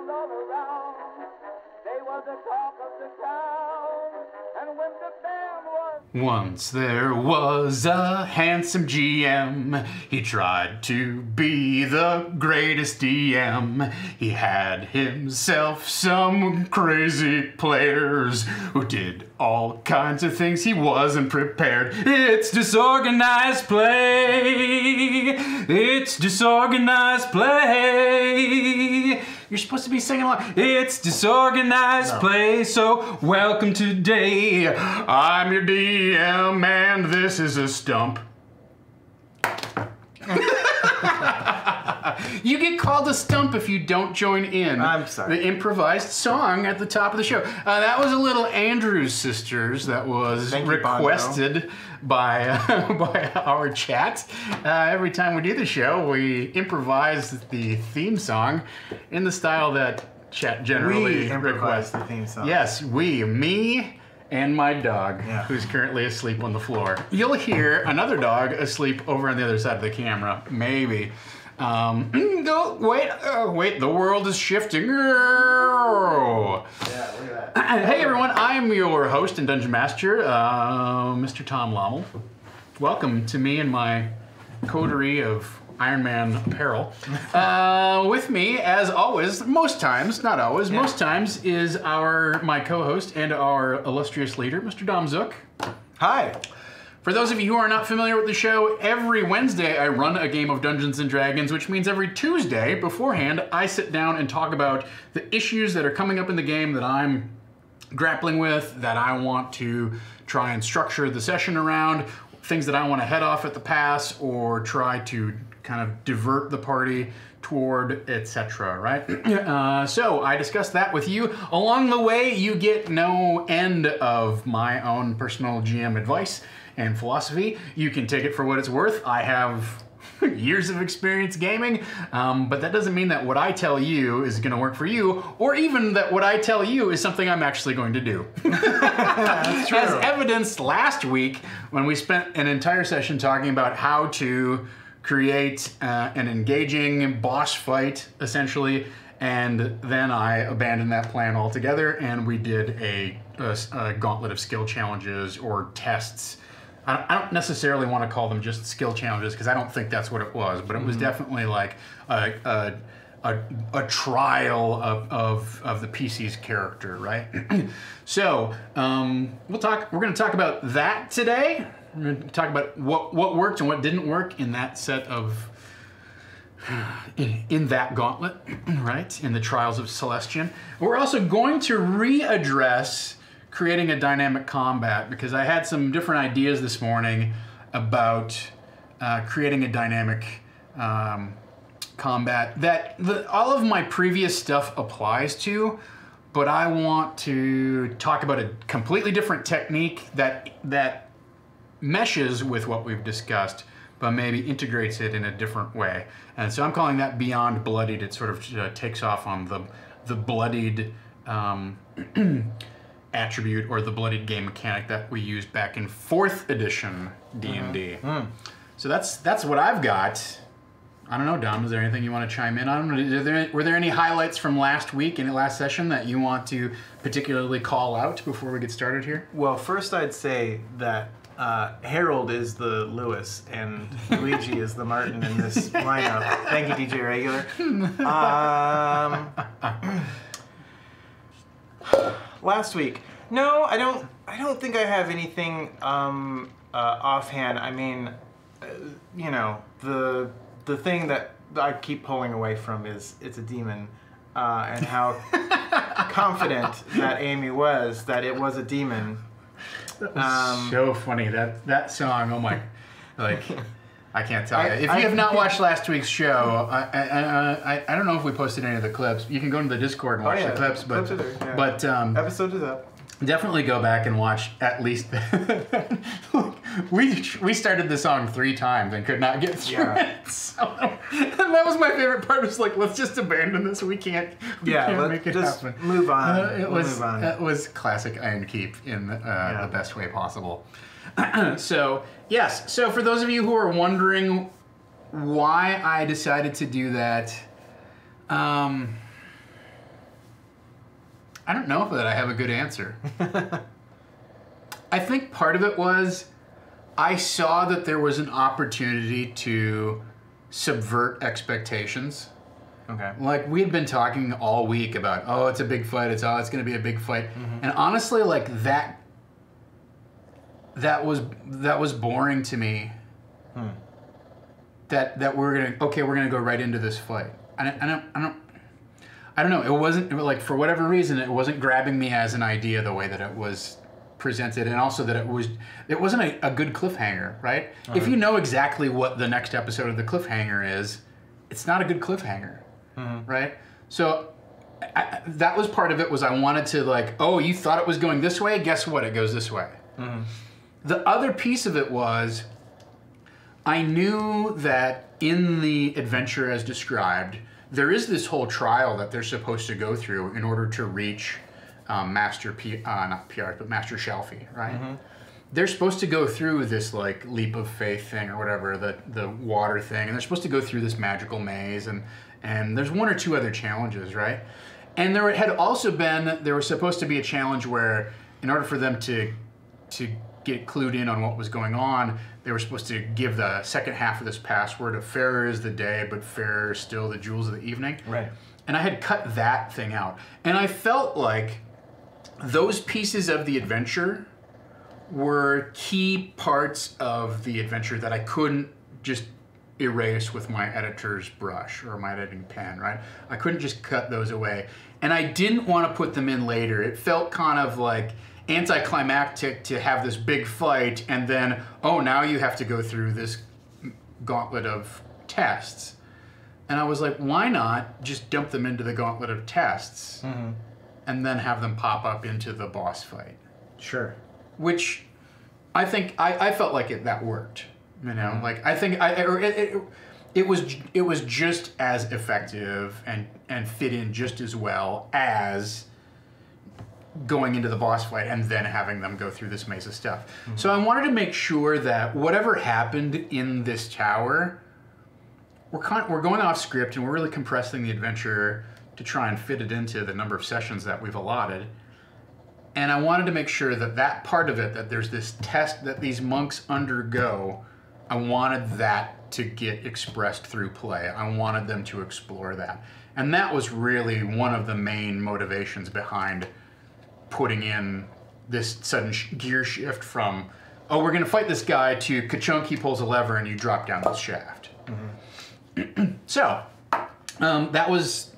all around. They were the talk of the town, and when the band was... Once there was a handsome GM. He tried to be the greatest DM. He had himself some crazy players who did all kinds of things he wasn't prepared. It's disorganized play. It's disorganized play. You're supposed to be singing along. It's disorganized play, so welcome today. I'm your DM and this is a stump. You get called a stump if you don't join in. I'm sorry. The improvised song at the top of the show. That was a little Andrews Sisters that was requested by by our chat. Every time we do the show, we improvise the theme song in the style that chat generally requests. The theme song. Yes, me and my dog, who's currently asleep on the floor. You'll hear another dog asleep over on the other side of the camera, maybe. No, wait, the world is shifting. Yeah, look at that. Hey everyone, I'm your host and Dungeon Master, Mr. Tom Lommel. Welcome to me and my coterie of Iron Man apparel. With me, as always, most times, not always, most times, is my co-host and our illustrious leader, Mr. Dom Zook. Hi. For those of you who are not familiar with the show, every Wednesday I run a game of Dungeons & Dragons, which means every Tuesday beforehand I sit down and talk about the issues that are coming up in the game that I'm grappling with, that I want to try and structure the session around, things that I want to head off at the pass or try to kind of divert the party toward, etc., right? So I discuss that with you. Along the way, you get no end of my own personal GM advice and philosophy. You can take it for what it's worth. I have years of experience gaming, but that doesn't mean that what I tell you is going to work for you, or even that what I tell you is something I'm actually going to do. That's true. As evidenced last week when we spent an entire session talking about how to create an engaging boss fight, essentially, and then I abandoned that plan altogether, and we did a gauntlet of skill challenges or tests. I don't necessarily want to call them just skill challenges because I don't think that's what it was, but it was definitely like a trial of the PC's character, right? So we're going to talk about that today. We're going to talk about what worked and what didn't work in that set of in that gauntlet, right? In the Trials of Celestian. We're also going to readdress creating a dynamic combat, because I had some different ideas this morning about creating a dynamic combat that all of my previous stuff applies to, but I want to talk about a completely different technique that meshes with what we've discussed, but maybe integrates it in a different way. And so I'm calling that Beyond Bloodied. It sort of takes off on the bloodied attribute or the bloodied game mechanic that we used back in 4th edition D&D. So that's what I've got. I don't know, Dom, is there anything you want to chime in on? Were there any highlights from last week and last session that you want to particularly call out before we get started here? Well, first I'd say that Harold is the Lewis and Luigi is the Martin in this lineup. Thank you, DJ Regular. Last week, no, I don't think I have anything offhand. I mean, you know, the thing that I keep pulling away from is it's a demon, and how confident that Amy was that it was a demon. That was so funny. That song, oh my, like, I can't tell you. If you have not watched last week's show, I don't know if we posted any of the clips. You can go into the Discord and watch the clips, but clips are there, yeah. But episode is up. Definitely go back and watch at least. we started the song 3 times and could not get through it. So, and that was my favorite part. Was like, let's just abandon this. We can't make it just happen. Move on. It was classic Iron Keep in the best way possible. So yes. So for those of you who are wondering why I decided to do that, I don't know that I have a good answer. I think part of it was I saw that there was an opportunity to subvert expectations. Okay. Like, we had been talking all week about, oh, it's a big fight, it's going to be a big fight. And honestly, like, that was boring to me. That we're gonna go right into this fight. I don't know. It wasn't like, for whatever reason, it wasn't grabbing me as an idea the way that it was presented, and also that it wasn't a good cliffhanger, right? If you know exactly what the next episode of the cliffhanger is, it's not a good cliffhanger, right? So that was part of it. Was I wanted to, like, oh, you thought it was going this way? Guess what? It goes this way. The other piece of it was, I knew that in the adventure as described, there is this whole trial that they're supposed to go through in order to reach Master Shelfie, right? They're supposed to go through this, like, leap of faith thing or whatever, the water thing, and they're supposed to go through this magical maze, and there's one or two other challenges, right? And there was supposed to be a challenge where, in order for them to get clued in on what was going on, they were supposed to give the second half of this password of fairer is the day, but fairer is still the jewels of the evening. Right. And I had cut that thing out. And I felt like those pieces of the adventure were key parts of the adventure that I couldn't just erase with my editor's brush or my editing pen, right? I couldn't just cut those away. And I didn't want to put them in later. It felt kind of like anticlimactic to have this big fight and then, oh, now you have to go through this gauntlet of tests. And I was like, why not just dump them into the gauntlet of tests and then have them pop up into the boss fight? Sure. Which I think I felt like that worked. You know, like, I think it was just as effective and fit in just as well as going into the boss fight and then having them go through this maze of stuff. So I wanted to make sure that whatever happened in this tower, we're going off script and we're really compressing the adventure to try and fit it into the number of sessions that we've allotted. And I wanted to make sure that part of it, that there's this test that these monks undergo, I wanted that to get expressed through play. I wanted them to explore that. And that was really one of the main motivations behind putting in this sudden gear shift from, oh, we're going to fight this guy, to ka-chunk, he pulls a lever and you drop down this shaft. So that was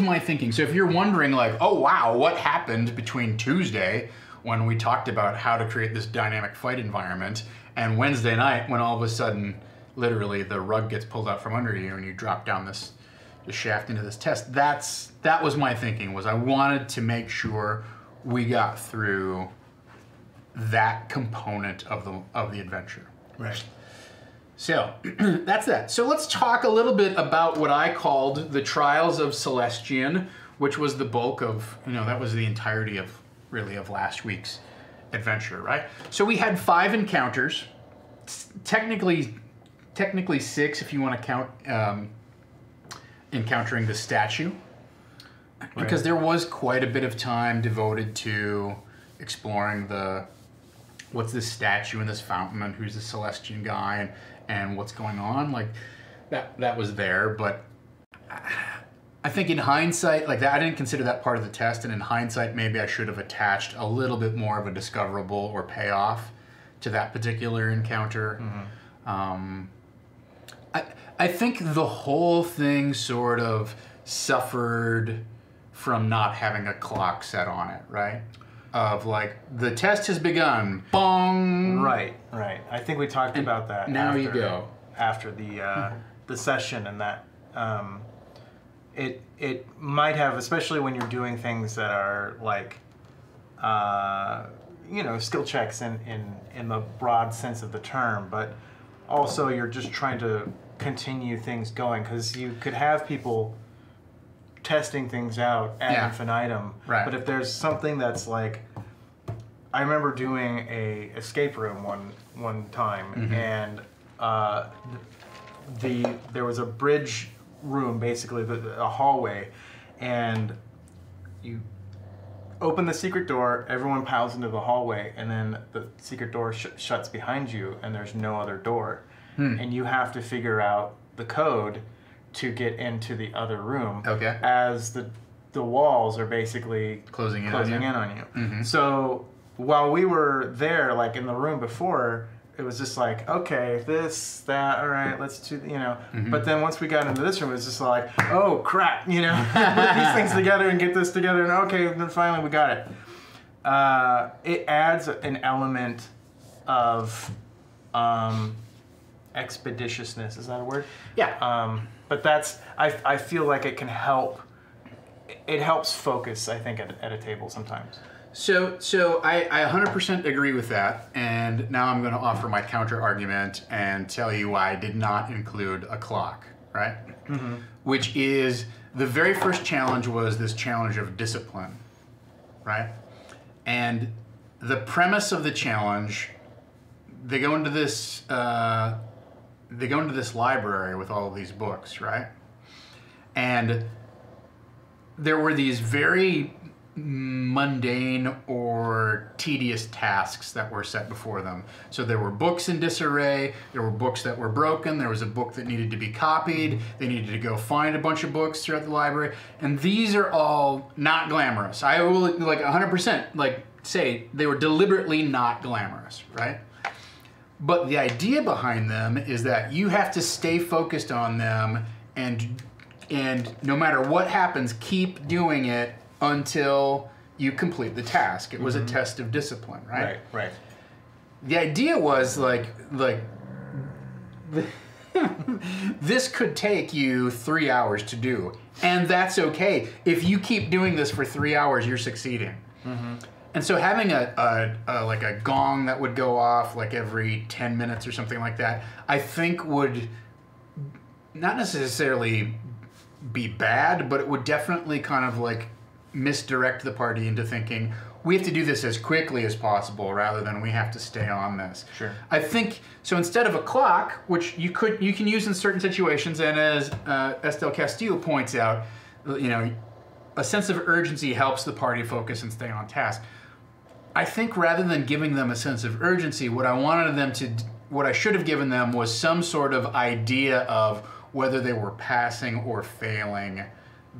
my thinking. So if you're wondering, like, oh wow, what happened between Tuesday when we talked about how to create this dynamic fight environment and Wednesday night when all of a sudden literally the rug gets pulled out from under you and you drop down the shaft into this test, that was my thinking. Was I wanted to make sure we got through that component of the adventure. Right. So that's that. So let's talk a little bit about what I called the Trials of Celestian, which was the bulk of, that was the entirety of last week's adventure, right? So we had 5 encounters, technically 6 if you want to count encountering the statue. Because there was quite a bit of time devoted to exploring what's this statue and this fountain and who's the Celestian guy and what's going on. Like, that was there, but I think in hindsight, like, that, I didn't consider that part of the test, and in hindsight, maybe I should have attached a little bit more of a discoverable or payoff to that particular encounter. I think the whole thing sort of suffered from not having a clock set on it, right? Of, like, the test has begun. Bong! Right. I think we talked about that. Now you go. After the session, and that it might have, especially when you're doing things that are like, skill checks in the broad sense of the term, but also you're just trying to continue things going, because you could have people testing things out ad infinitum. Right. But if there's something that's like, I remember doing a escape room one time, and there was a bridge room, basically a hallway, and you open the secret door, everyone piles into the hallway, and then the secret door shuts behind you, and there's no other door. And you have to figure out the code to get into the other room. Okay. As the walls are basically closing in on you. So while we were there, like in the room before, it was just like, okay, this, that, all right, let's do, you know. But then once we got into this room, it was just like, oh crap, you know, put these things together and get this together, and okay, then finally we got it. It adds an element of expeditiousness. Is that a word? Yeah. But that's, I feel like it can help. It helps focus, I think, at a table sometimes. So I 100% agree with that, and now I'm going to offer my counter argument and tell you why I did not include a clock, right? Which is, the very first challenge was this challenge of discipline, right? And the premise of the challenge, they go into this library with all of these books, right? And there were these very mundane or tedious tasks that were set before them. So there were books in disarray, there were books that were broken, there was a book that needed to be copied, they needed to go find a bunch of books throughout the library, and these are all not glamorous. I will, like, 100% like say they were deliberately not glamorous, right? But the idea behind them is that you have to stay focused on them, and no matter what happens, keep doing it until you complete the task. It was a test of discipline, right? Right. The idea was like this could take you 3 hours to do, and that's okay. If you keep doing this for 3 hours, you're succeeding. And so having like a gong that would go off like every 10 minutes or something like that, I think would not necessarily be bad, but it would definitely kind of like misdirect the party into thinking we have to do this as quickly as possible rather than we have to stay on this. Sure. I think so. Instead of a clock, which you can use in certain situations, and as Estelle Castillo points out, you know, a sense of urgency helps the party focus and stay on task. I think rather than giving them a sense of urgency, what I should have given them was some sort of idea of whether they were passing or failing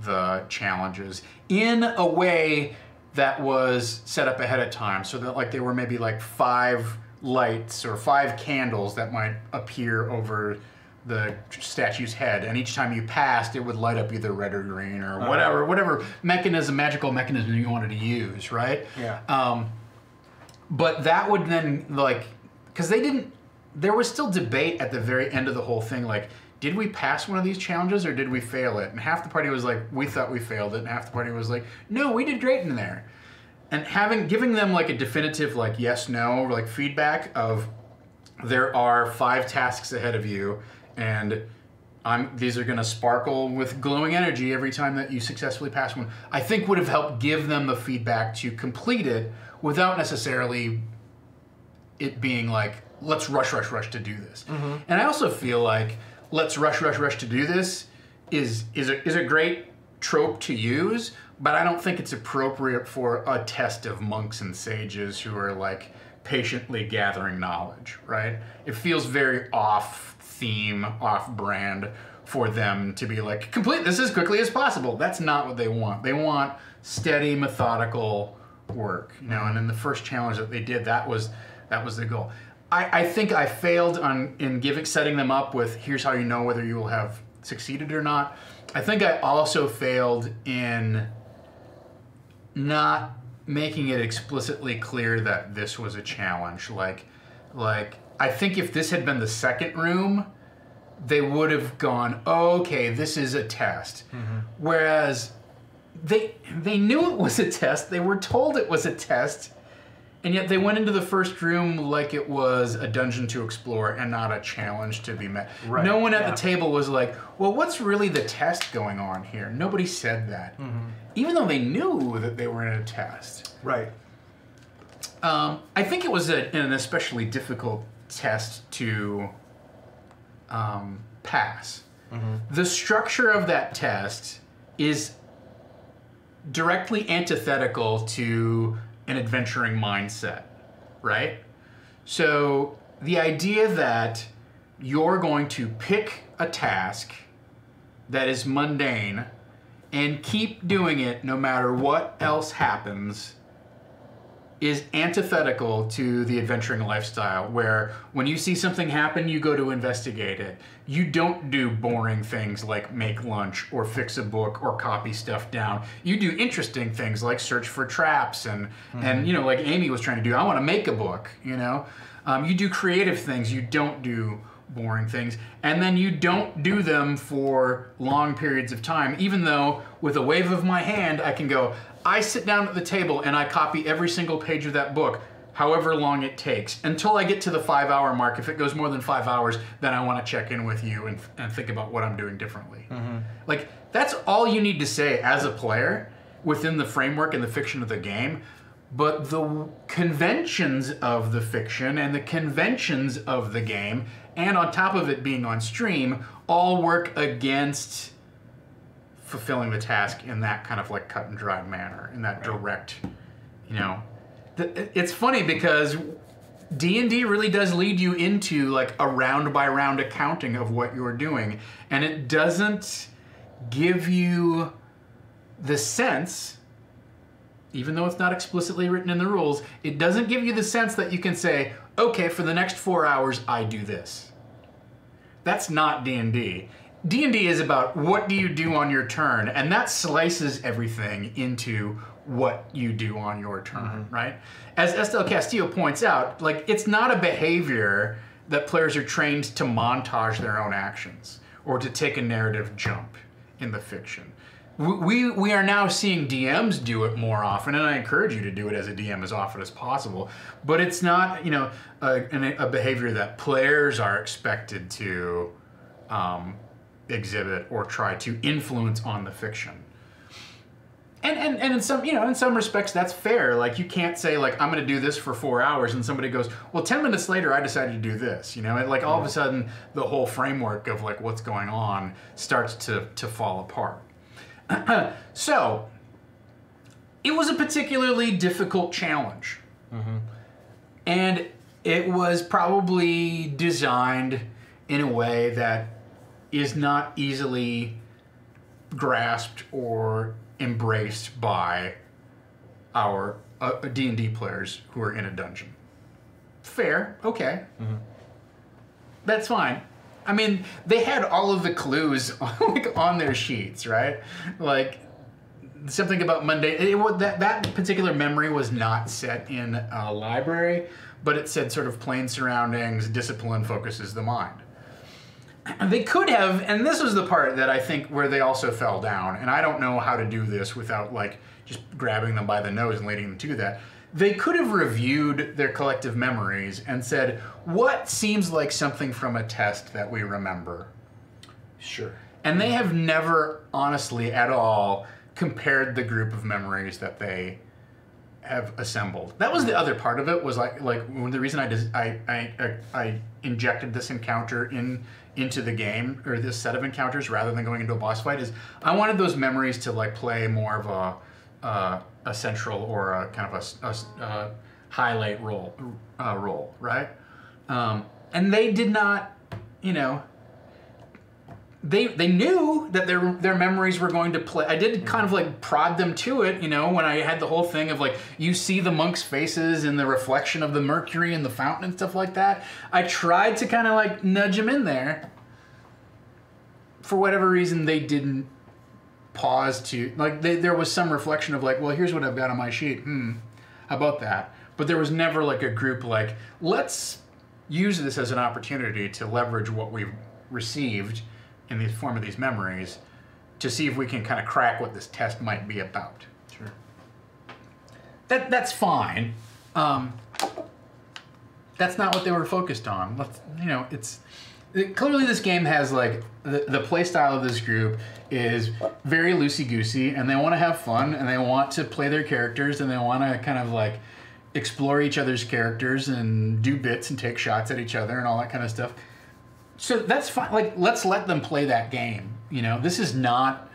the challenges in a way that was set up ahead of time, so that like they were maybe like 5 lights or 5 candles that might appear over the statue's head, and each time you passed, it would light up either red or green or whatever magical mechanism you wanted to use, right? Yeah. But that would then, like, because there was still debate at the very end of the whole thing, like, did we pass one of these challenges or did we fail it? And half the party was like, we thought we failed it, and half the party was like, no, we did great in there. And giving them like a definitive like yes, no, like feedback of there are 5 tasks ahead of you, and these are gonna sparkle with glowing energy every time that you successfully pass one, I think would have helped give them the feedback to complete it without necessarily it being like, let's rush to do this. And I also feel like let's rush to do this is a great trope to use, but I don't think it's appropriate for a test of monks and sages who are like patiently gathering knowledge, right? It feels very off theme, off brand for them to be like, complete this as quickly as possible. That's not what they want. They want steady, methodical work, you know. And in the first challenge that they did, that was the goal. I think I failed in setting them up with here's how you know whether you will have succeeded or not. I think I also failed in not making it explicitly clear that this was a challenge. Like I think if this had been the second room, they would have gone, oh, okay, this is a test. Whereas they knew it was a test. They were told it was a test. And yet they went into the first room like it was a dungeon to explore and not a challenge to be met. Right. No one at the table was like, well, what's really the test going on here? Nobody said that. Even though they knew that they were in a test. Right. I think it was an especially difficult test to pass. The structure of that test is directly antithetical to an adventuring mindset, right? So the idea that you're going to pick a task that is mundane and keep doing it no matter what else happens is antithetical to the adventuring lifestyle, where when you see something happen, you go to investigate it. You don't do boring things like make lunch or fix a book or copy stuff down. You do interesting things like search for traps and you know, like Amy was trying to do, I want to make a book, you know? You do creative things, you don't do boring things, and then you don't do them for long periods of time, even though with a wave of my hand, I can go, I sit down at the table and I copy every single page of that book, however long it takes, until I get to the 5-hour mark. If it goes more than 5 hours, then I want to check in with you and think about what I'm doing differently. Like, that's all you need to say as a player within the framework and the fiction of the game. But the conventions of the fiction and the conventions of the game, and on top of it being on stream, all work against fulfilling the task in that kind of like cut and dry manner, in that direct, you know. It's funny because D&D really does lead you into like a round by round accounting of what you're doing, and it doesn't give you the sense, even though it's not explicitly written in the rules, it doesn't give you the sense that you can say, okay, for the next 4 hours, I do this. That's not D&D. D&D is about what do you do on your turn, and that slices everything into what you do on your turn, right? As Estelle Castillo points out, like, it's not a behavior that players are trained to montage their own actions or to take a narrative jump in the fiction. We are now seeing DMs do it more often, and I encourage you to do it as a DM as often as possible, but it's not, you know, a behavior that players are expected to exhibit or try to influence on the fiction. And in some, you know, in some respects that's fair. Like, you can't say like, I'm gonna do this for 4 hours and somebody goes, well, 10 minutes later I decided to do this, you know. And like all of a sudden the whole framework of like what's going on starts to fall apart. So it was a particularly difficult challenge. And it was probably designed in a way that is not easily grasped or embraced by our D&D players who are in a dungeon. Fair, okay. That's fine. I mean, they had all of the clues like on their sheets, right? Like something about Monday. That particular memory was not set in a library, but it said sort of plain surroundings, discipline focuses the mind. They could have, and this was the part that I think where they also fell down, and I don't know how to do this without like just grabbing them by the nose and leading them to that. They could have reviewed their collective memories and said, what seems like something from a test that we remember? Sure. And they have never, honestly, at all, compared the group of memories that they have assembled. That was the other part of it, was like the reason I injected this encounter into the game, or this set of encounters, rather than going into a boss fight, is I wanted those memories to like play more of a central or a kind of a highlight role, right? And they did not, you know, they knew that their memories were going to play. I did kind of like prod them to it, you know, when I had the whole thing of like, you see the monks' faces in the reflection of the mercury in the fountain and stuff like that. I tried to kind of like nudge them in there. For whatever reason, they didn't pause to, like, there was some reflection of like, well, here's what I've got on my sheet. How about that? But there was never like a group like, let's use this as an opportunity to leverage what we've received in the form of these memories to see if we can kind of crack what this test might be about. Sure. That's fine. That's not what they were focused on. Clearly this game has like, the play style of this group is very loosey-goosey, and they want to have fun, and they want to play their characters, and they want to kind of like explore each other's characters and do bits and take shots at each other and all that kind of stuff. So that's fine. Like, let's let them play that game. You know, this is not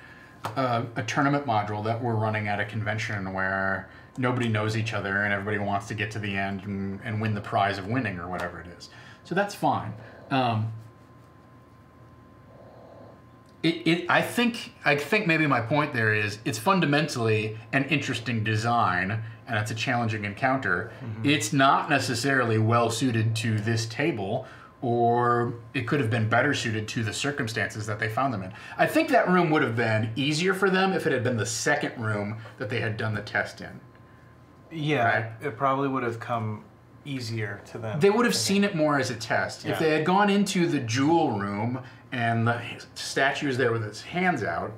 a tournament module that we're running at a convention where nobody knows each other and everybody wants to get to the end and win the prize of winning or whatever it is. So that's fine. I think maybe my point there is it's fundamentally an interesting design and it's a challenging encounter. Mm-hmm. It's not necessarily well suited to this table, or it could have been better suited to the circumstances that they found them in. I think that room would have been easier for them if it had been the second room that they had done the test in. Yeah, right? It probably would have come easier to them. They would have seen it more as a test. Yeah. If they had gone into the jewel room and the statue is there with its hands out,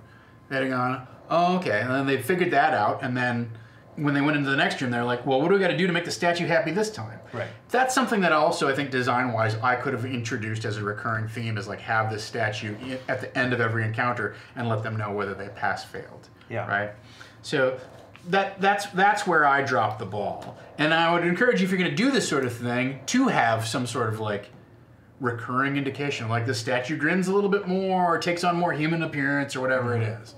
they'd have gone, oh, okay. And then they figured that out, and then when they went into the next room, they're like, well, what do we got to do to make the statue happy this time? Right. That's something that also, I think, design-wise, I could have introduced as a recurring theme, is like have this statue at the end of every encounter and let them know whether they pass-failed. Yeah. Right? So that's where I drop the ball. And I would encourage you, if you're going to do this sort of thing, to have some sort of like recurring indication, like the statue grins a little bit more or takes on more human appearance or whatever it is.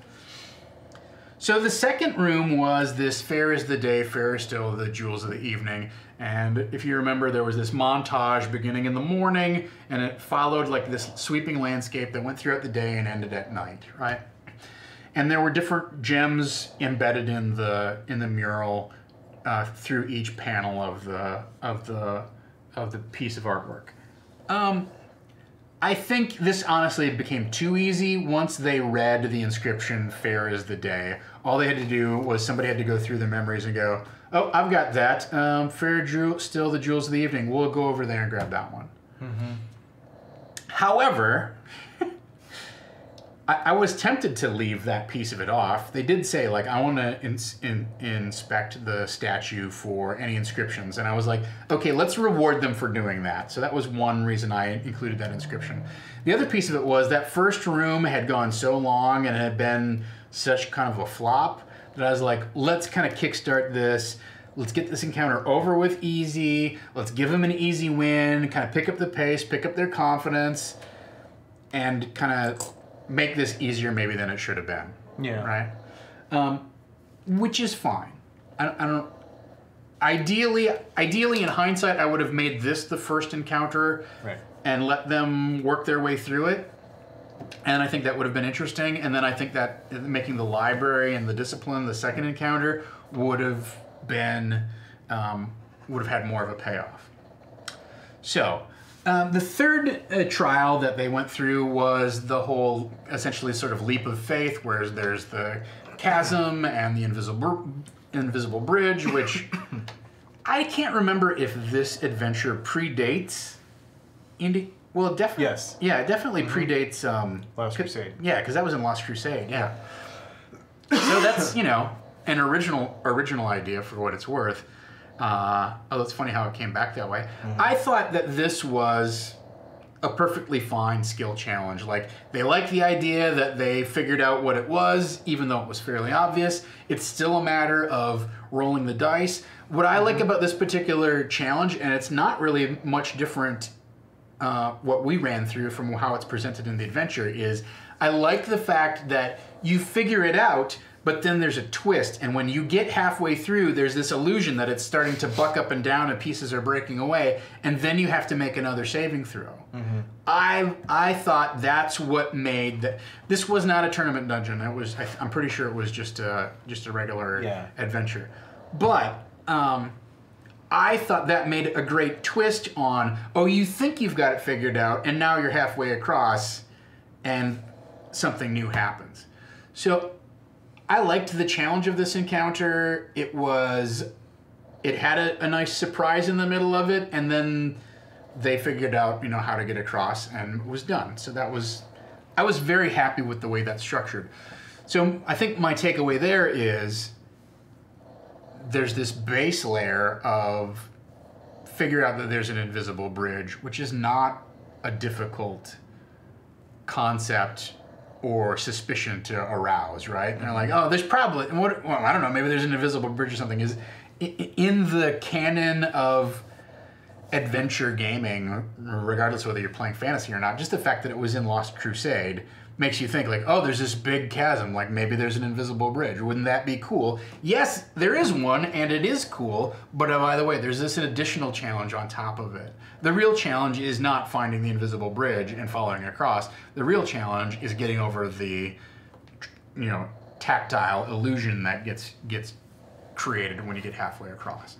So the second room was this fair is the day, fairer still the jewels of the evening. And if you remember, there was this montage beginning in the morning, and it followed like this sweeping landscape that went throughout the day and ended at night, right? And there were different gems embedded in the mural through each panel of the piece of artwork. I think this honestly became too easy once they read the inscription, fair is the day. All they had to do was somebody had to go through their memories and go, oh, I've got that. Fair still the jewels of the evening. We'll go over there and grab that one. Mm-hmm. However, I was tempted to leave that piece of it off. They did say, like, I want to inspect the statue for any inscriptions. And I was like, okay, let's reward them for doing that. So that was one reason I included that inscription. The other piece of it was that first room had gone so long and had been such kind of a flop that I was like, let's kind of kickstart this. Let's get this encounter over with easy. Let's give them an easy win, kind of pick up the pace, pick up their confidence, and kind of make this easier maybe than it should have been. Yeah. Right? Which is fine. I don't... Ideally, in hindsight, I would have made this the first encounter, right, and let them work their way through it. And I think that would have been interesting. And then I think that making the library and the discipline the second encounter would have been, would have had more of a payoff. So, the third trial that they went through was the whole, essentially, sort of leap of faith, where there's the chasm and the invisible bridge, which I can't remember if this adventure predates Well, definitely. Yes. Yeah, it definitely predates Lost Crusade. Yeah, because that was in Lost Crusade. Yeah. So that's, you know, an original idea for what it's worth. Although it's funny how it came back that way. Mm-hmm. I thought that this was a perfectly fine skill challenge. Like, they liked the idea that they figured out what it was, even though it was fairly obvious. It's still a matter of rolling the dice. What I like about this particular challenge, and it's not really much different what we ran through from how it's presented in the adventure, is I like the fact that you figure it out, but then there's a twist, and when you get halfway through, there's this illusion that it's starting to buck up and down and pieces are breaking away, and then you have to make another saving throw. Mm-hmm. I thought that's what made that. This was not a tournament dungeon. It was, I'm pretty sure it was just a regular adventure. But I thought that made a great twist on, oh, you think you've got it figured out, and now you're halfway across, and something new happens. So I liked the challenge of this encounter. It had a nice surprise in the middle of it, and then they figured out, you know, how to get across, and it was done. So I was very happy with the way that's structured. So I think my takeaway there is there's this base layer of figure out that there's an invisible bridge, which is not a difficult concept or suspicion to arouse, right? And they're like, oh, there's probably, well, I don't know, maybe there's an invisible bridge or something. Is in the canon of adventure gaming, regardless of whether you're playing fantasy or not, just the fact that it was in Lost Crusade makes you think like, oh, there's this big chasm, like maybe there's an invisible bridge. Wouldn't that be cool? Yes, there is one, and it is cool, but by the way, there's this additional challenge on top of it. The real challenge is not finding the invisible bridge and following it across. The real challenge is getting over the, you know, tactile illusion that gets created when you get halfway across.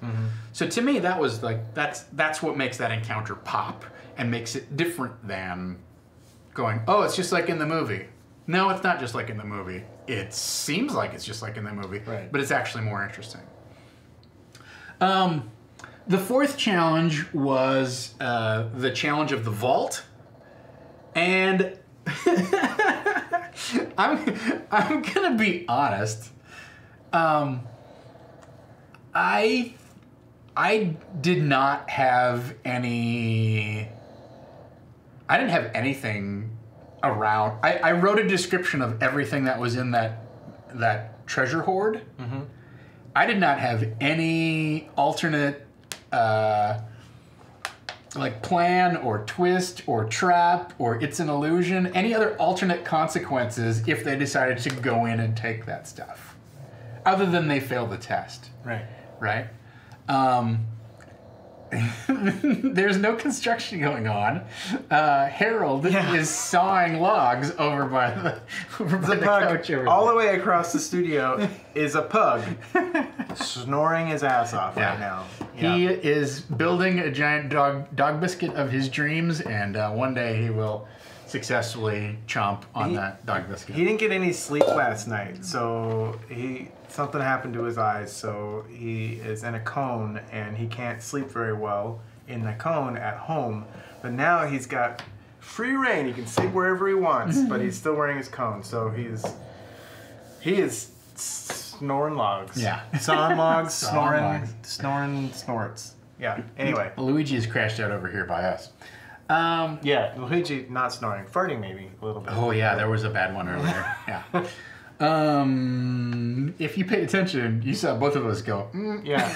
So to me, that was like, that's what makes that encounter pop and makes it different than going, oh, it's just like in the movie. No, it's not just like in the movie. It seems like it's just like in the movie, right, but it's actually more interesting. The fourth challenge was the challenge of the vault, and I'm gonna be honest. I did not have any. I didn't have anything around. I wrote a description of everything that was in that treasure hoard. I did not have any alternate like plan or twist or trap or it's an illusion, any other alternate consequences if they decided to go in and take that stuff, other than they failed the test. Right? There's no construction going on. Harold is sawing logs over by the couch over all there. the way across the studio is a pug snoring his ass off right now. He is building a giant dog biscuit of his dreams, and one day he will successfully chomp on that dog biscuit. He didn't get any sleep last night, so something happened to his eyes, so he is in a cone and he can't sleep very well in the cone at home. But now he's got free reign. He can sleep wherever he wants, but he's still wearing his cone, so he is snoring logs. Yeah. Sawing logs, Sawing logs. snoring snorts. Yeah. Anyway. Luigi has crashed out over here by us. Yeah, Luigi not snoring, farting maybe a little bit. Oh yeah, there was a bad one earlier. Yeah. If you paid attention, you saw both of us go. Yeah.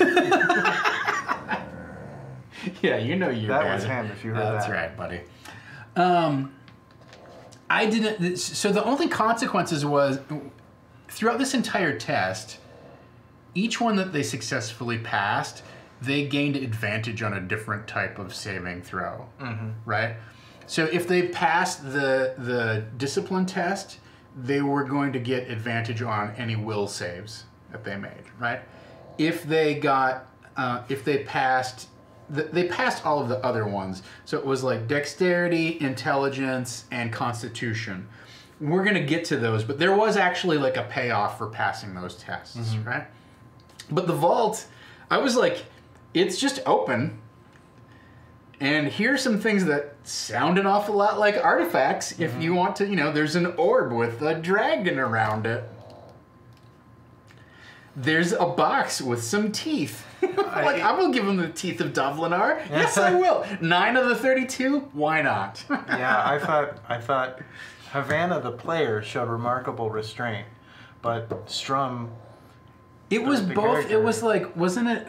Yeah, you know you're That bad. was him. If you heard That's that. right, buddy. I didn't. So the only consequences was throughout this entire test, each one that they successfully passed, they gained advantage on a different type of saving throw, right? So if they passed the discipline test, they were going to get advantage on any will saves that they made, right? If they got, they passed all of the other ones. So it was like dexterity, intelligence, and constitution. We're going to get to those, but there was actually like a payoff for passing those tests, right? But the vault, I was like, it's just open. And here's some things that sound an awful lot like artifacts if you want to, there's an orb with a dragon around it. There's a box with some teeth. I will give him the teeth of Dovlinar. Yes, I will. 9 of the 32, why not? Yeah, I thought Havana the player showed remarkable restraint, but Strum... It was both. character. It was like, wasn't it?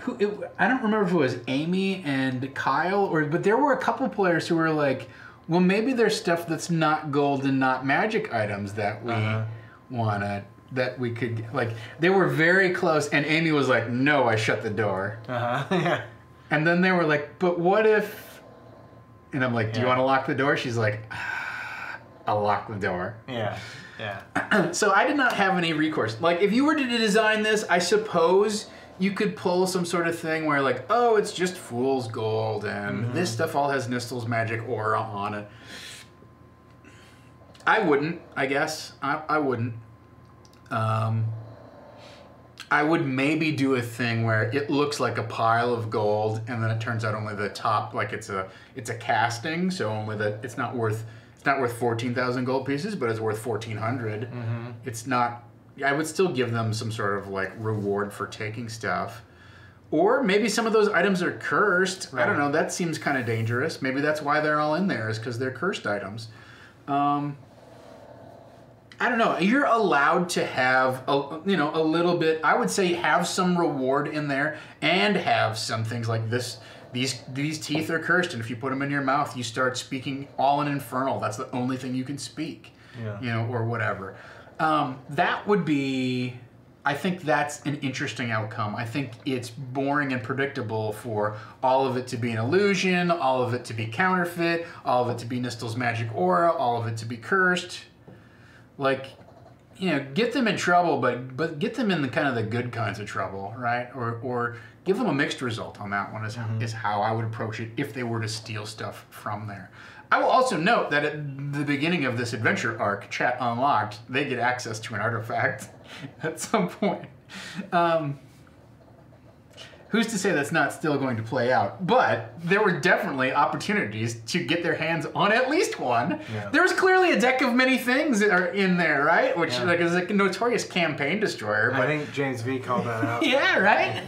I don't remember if it was Amy and Kyle, but there were a couple players who were like, well, maybe there's stuff that's not gold and not magic items that we wanna, that we could, like, they were very close, and Amy was like, no, I shut the door. Yeah. And then they were like, but what if? And I'm like, do you want to lock the door? She's like, I'll lock the door. Yeah. Yeah. So I did not have any recourse. Like, if you were to design this, I suppose you could pull some sort of thing where, like, oh, it's just fool's gold, and this stuff all has Nistel's magic aura on it. I wouldn't, I guess. I wouldn't. I would maybe do a thing where it looks like a pile of gold, and then it turns out only the top, like it's a casting, so only that it's not worth 14,000 gold pieces, but it's worth 1,400. It's not. I would still give them some sort of like reward for taking stuff, or maybe some of those items are cursed. Right. I don't know. That seems kind of dangerous. Maybe that's why they're all in there, is because they're cursed items. I don't know. You're allowed to have a little bit. I would say have some reward in there, and have some things like this. These teeth are cursed, and if you put them in your mouth, you start speaking all in infernal. That's the only thing you can speak. you know, or whatever. That would be, I think that's an interesting outcome. I think it's boring and predictable for all of it to be an illusion, all of it to be counterfeit, all of it to be Nistel's magic aura, all of it to be cursed. Like, you know, get them in trouble, but get them in the kind of the good kinds of trouble, right? Or give them a mixed result on that one is how I would approach it if they were to steal stuff from there. I will also note that at the beginning of this adventure arc, Chat Unlocked, they get access to an artifact at some point. Who's to say that's not still going to play out? But there were definitely opportunities to get their hands on at least one. Yeah. There's clearly a deck of many things that are in there, right? Which like is a notorious campaign destroyer. But... I think James V called that out. Yeah, right?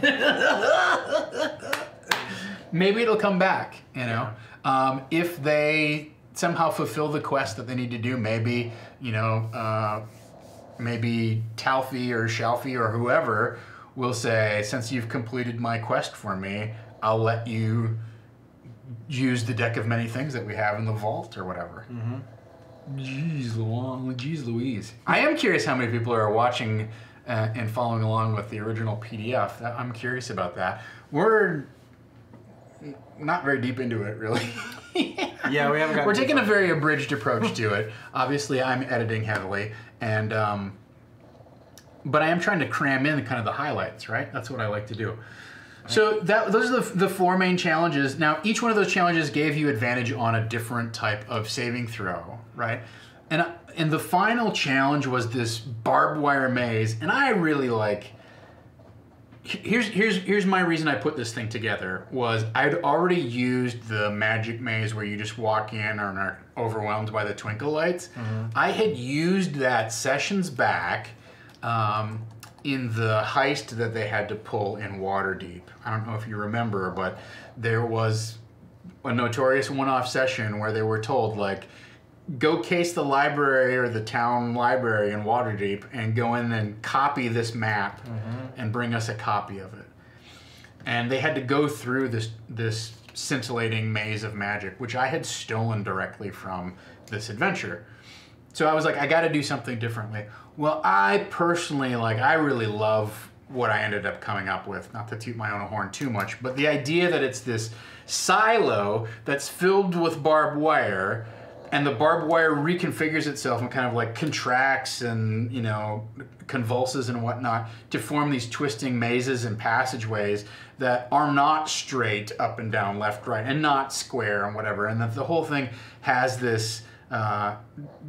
Maybe it'll come back, you know? Yeah. If they somehow fulfill the quest that they need to do, maybe, you know, maybe Talfi or Shalfi or whoever will say, since you've completed my quest for me, I'll let you use the deck of many things that we have in the vault or whatever. Jeez Louise. I am curious how many people are watching and following along with the original PDF. I'm curious about that. We're not very deep into it, really. Yeah, we haven't gotten We're taking a very abridged approach to it. Obviously, I'm editing heavily, and but I am trying to cram in kind of the highlights, right? That's what I like to do. So those are the four main challenges. Now, each one of those challenges gave you advantage on a different type of saving throw, right? And the final challenge was this barbed wire maze, and I really like. Here's my reason I put this thing together was I'd already used the magic maze where you just walk in and are overwhelmed by the twinkle lights. I had used that sessions back in the heist that they had to pull in Waterdeep. I don't know if you remember, but there was a notorious one-off session where they were told, like, go case the library or the town library in Waterdeep and go in and copy this map and bring us a copy of it. And they had to go through this scintillating maze of magic, which I had stolen directly from this adventure. So I was like, I got to do something differently. Well, I personally, like, I really love what I ended up coming up with. Not to toot my own horn too much, but the idea that it's this silo that's filled with barbed wire, and the barbed wire reconfigures itself and kind of like contracts and, you know, convulses and whatnot to form these twisting mazes and passageways that are not straight up and down, left, right, and not square and whatever. And that the whole thing has this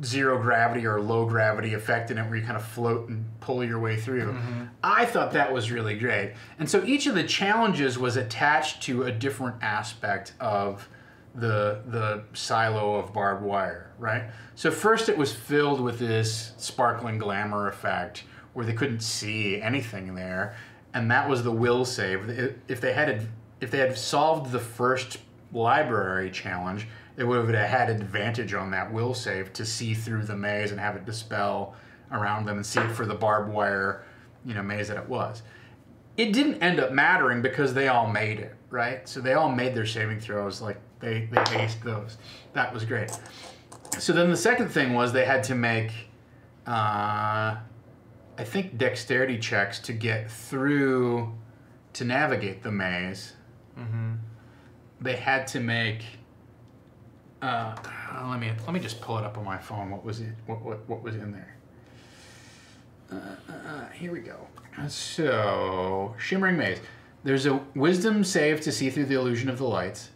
zero gravity or low gravity effect in it where you kind of float and pull your way through. I thought that was really great. And so each of the challenges was attached to a different aspect of the silo of barbed wire, right? So first it was filled with this sparkling glamour effect where they couldn't see anything there, and that was the will save. If they had solved the first library challenge, they would have had advantage on that will save to see through the maze and have it dispel around them and see it for the barbed wire, you know, maze that it was. It didn't end up mattering because they all made it, right? So they all made their saving throws, like they aced those. That was great. So then the second thing was they had to make, I think, dexterity checks to get through, to navigate the maze. They had to make, let me just pull it up on my phone. What was it? What was in there? Here we go. So, Shimmering Maze. There's a Wisdom save to see through the illusion of the lights.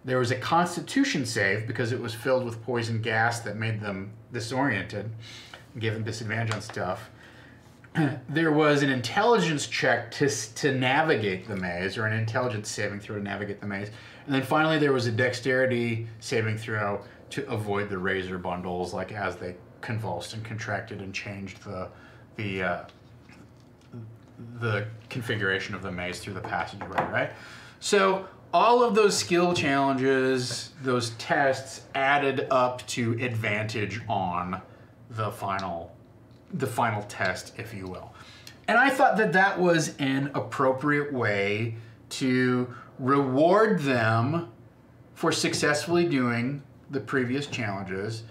There was a Constitution save because it was filled with poison gas that made them disoriented and gave them disadvantage on stuff. There was an Intelligence check to navigate the maze, or an Intelligence saving throw to navigate the maze. And then finally there was a Dexterity saving throw to avoid the razor bundles, like as they convulsed and contracted and changed the configuration of the maze through the passageway, right? So all of those skill challenges, those tests added up to advantage on the final test, if you will. And I thought that that was an appropriate way to reward them for successfully doing the previous challenges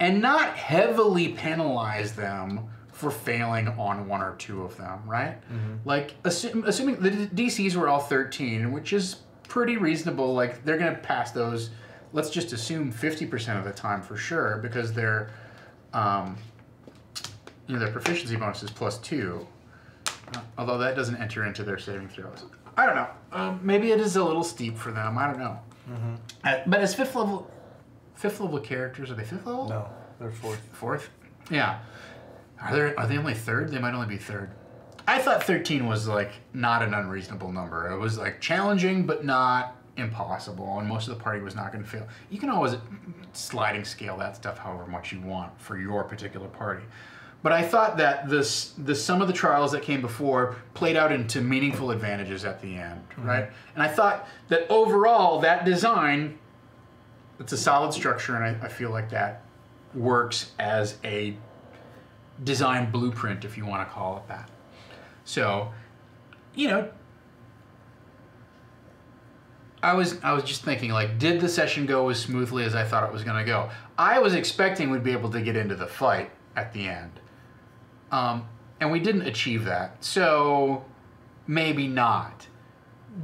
and not heavily penalize them for failing on one or two of them, right? Like, assuming the DCs were all 13, which is pretty reasonable, like, they're going to pass those, let's just assume 50% of the time for sure, because their proficiency bonus is +2. Although that doesn't enter into their saving throws. I don't know. Maybe it is a little steep for them. I don't know. But as fifth level characters, are they fifth level? No, they're fourth. Fourth? Yeah. Are they only third? They might only be third. I thought 13 was like not an unreasonable number. It was like challenging, but not impossible, and most of the party was not going to fail. You can always sliding scale that stuff however much you want for your particular party. But I thought that the sum of the trials that came before played out into meaningful advantages at the end, right? And I thought that overall, that design, it's a solid structure, and I feel like that works as a design blueprint, if you want to call it that. So, you know, I was just thinking, like, did the session go as smoothly as I thought it was going to go? I was expecting we'd be able to get into the fight at the end. And we didn't achieve that, so maybe not.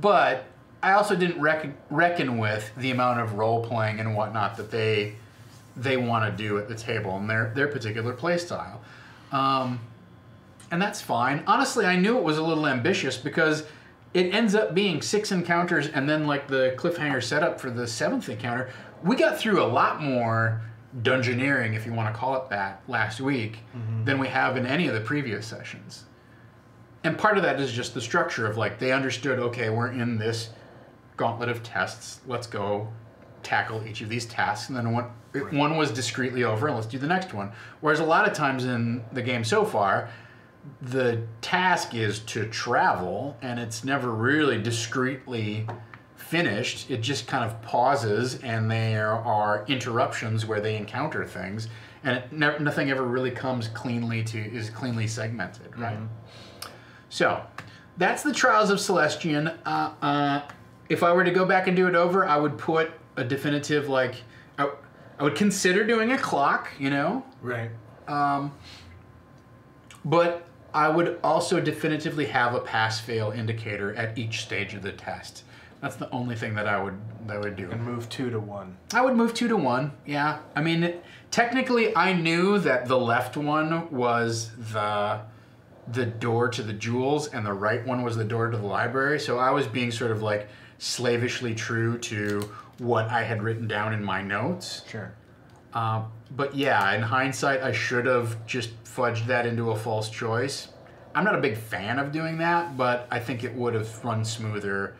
But I also didn't reckon with the amount of role-playing and whatnot that they want to do at the table and their particular play style. And that's fine. Honestly, I knew it was a little ambitious because it ends up being 6 encounters and then like the cliffhanger setup for the 7th encounter. We got through a lot more dungeoneering, if you want to call it that, last week than we have in any of the previous sessions. And part of that is just the structure of like, they understood, okay, we're in this gauntlet of tests. Let's go tackle each of these tasks. And then one was discreetly over, and let's do the next one. Whereas a lot of times in the game so far, the task is to travel, and it's never really discreetly finished. It just kind of pauses, and there are interruptions where they encounter things, and nothing ever really comes is cleanly segmented, right? So that's the Trials of Celestian. If I were to go back and do it over, I would put a definitive, like, I would consider doing a clock, you know? Right. But I would also definitively have a pass-fail indicator at each stage of the test. That's the only thing that I would do. And move 2 to 1. I would move 2 to 1, yeah. I mean, technically, I knew that the left one was the door to the jewels, and the right one was the door to the library, so I was being sort of like slavishly true to what I had written down in my notes. Sure. But yeah, in hindsight, I should have just fudged that into a false choice. I'm not a big fan of doing that, but I think it would have run smoother.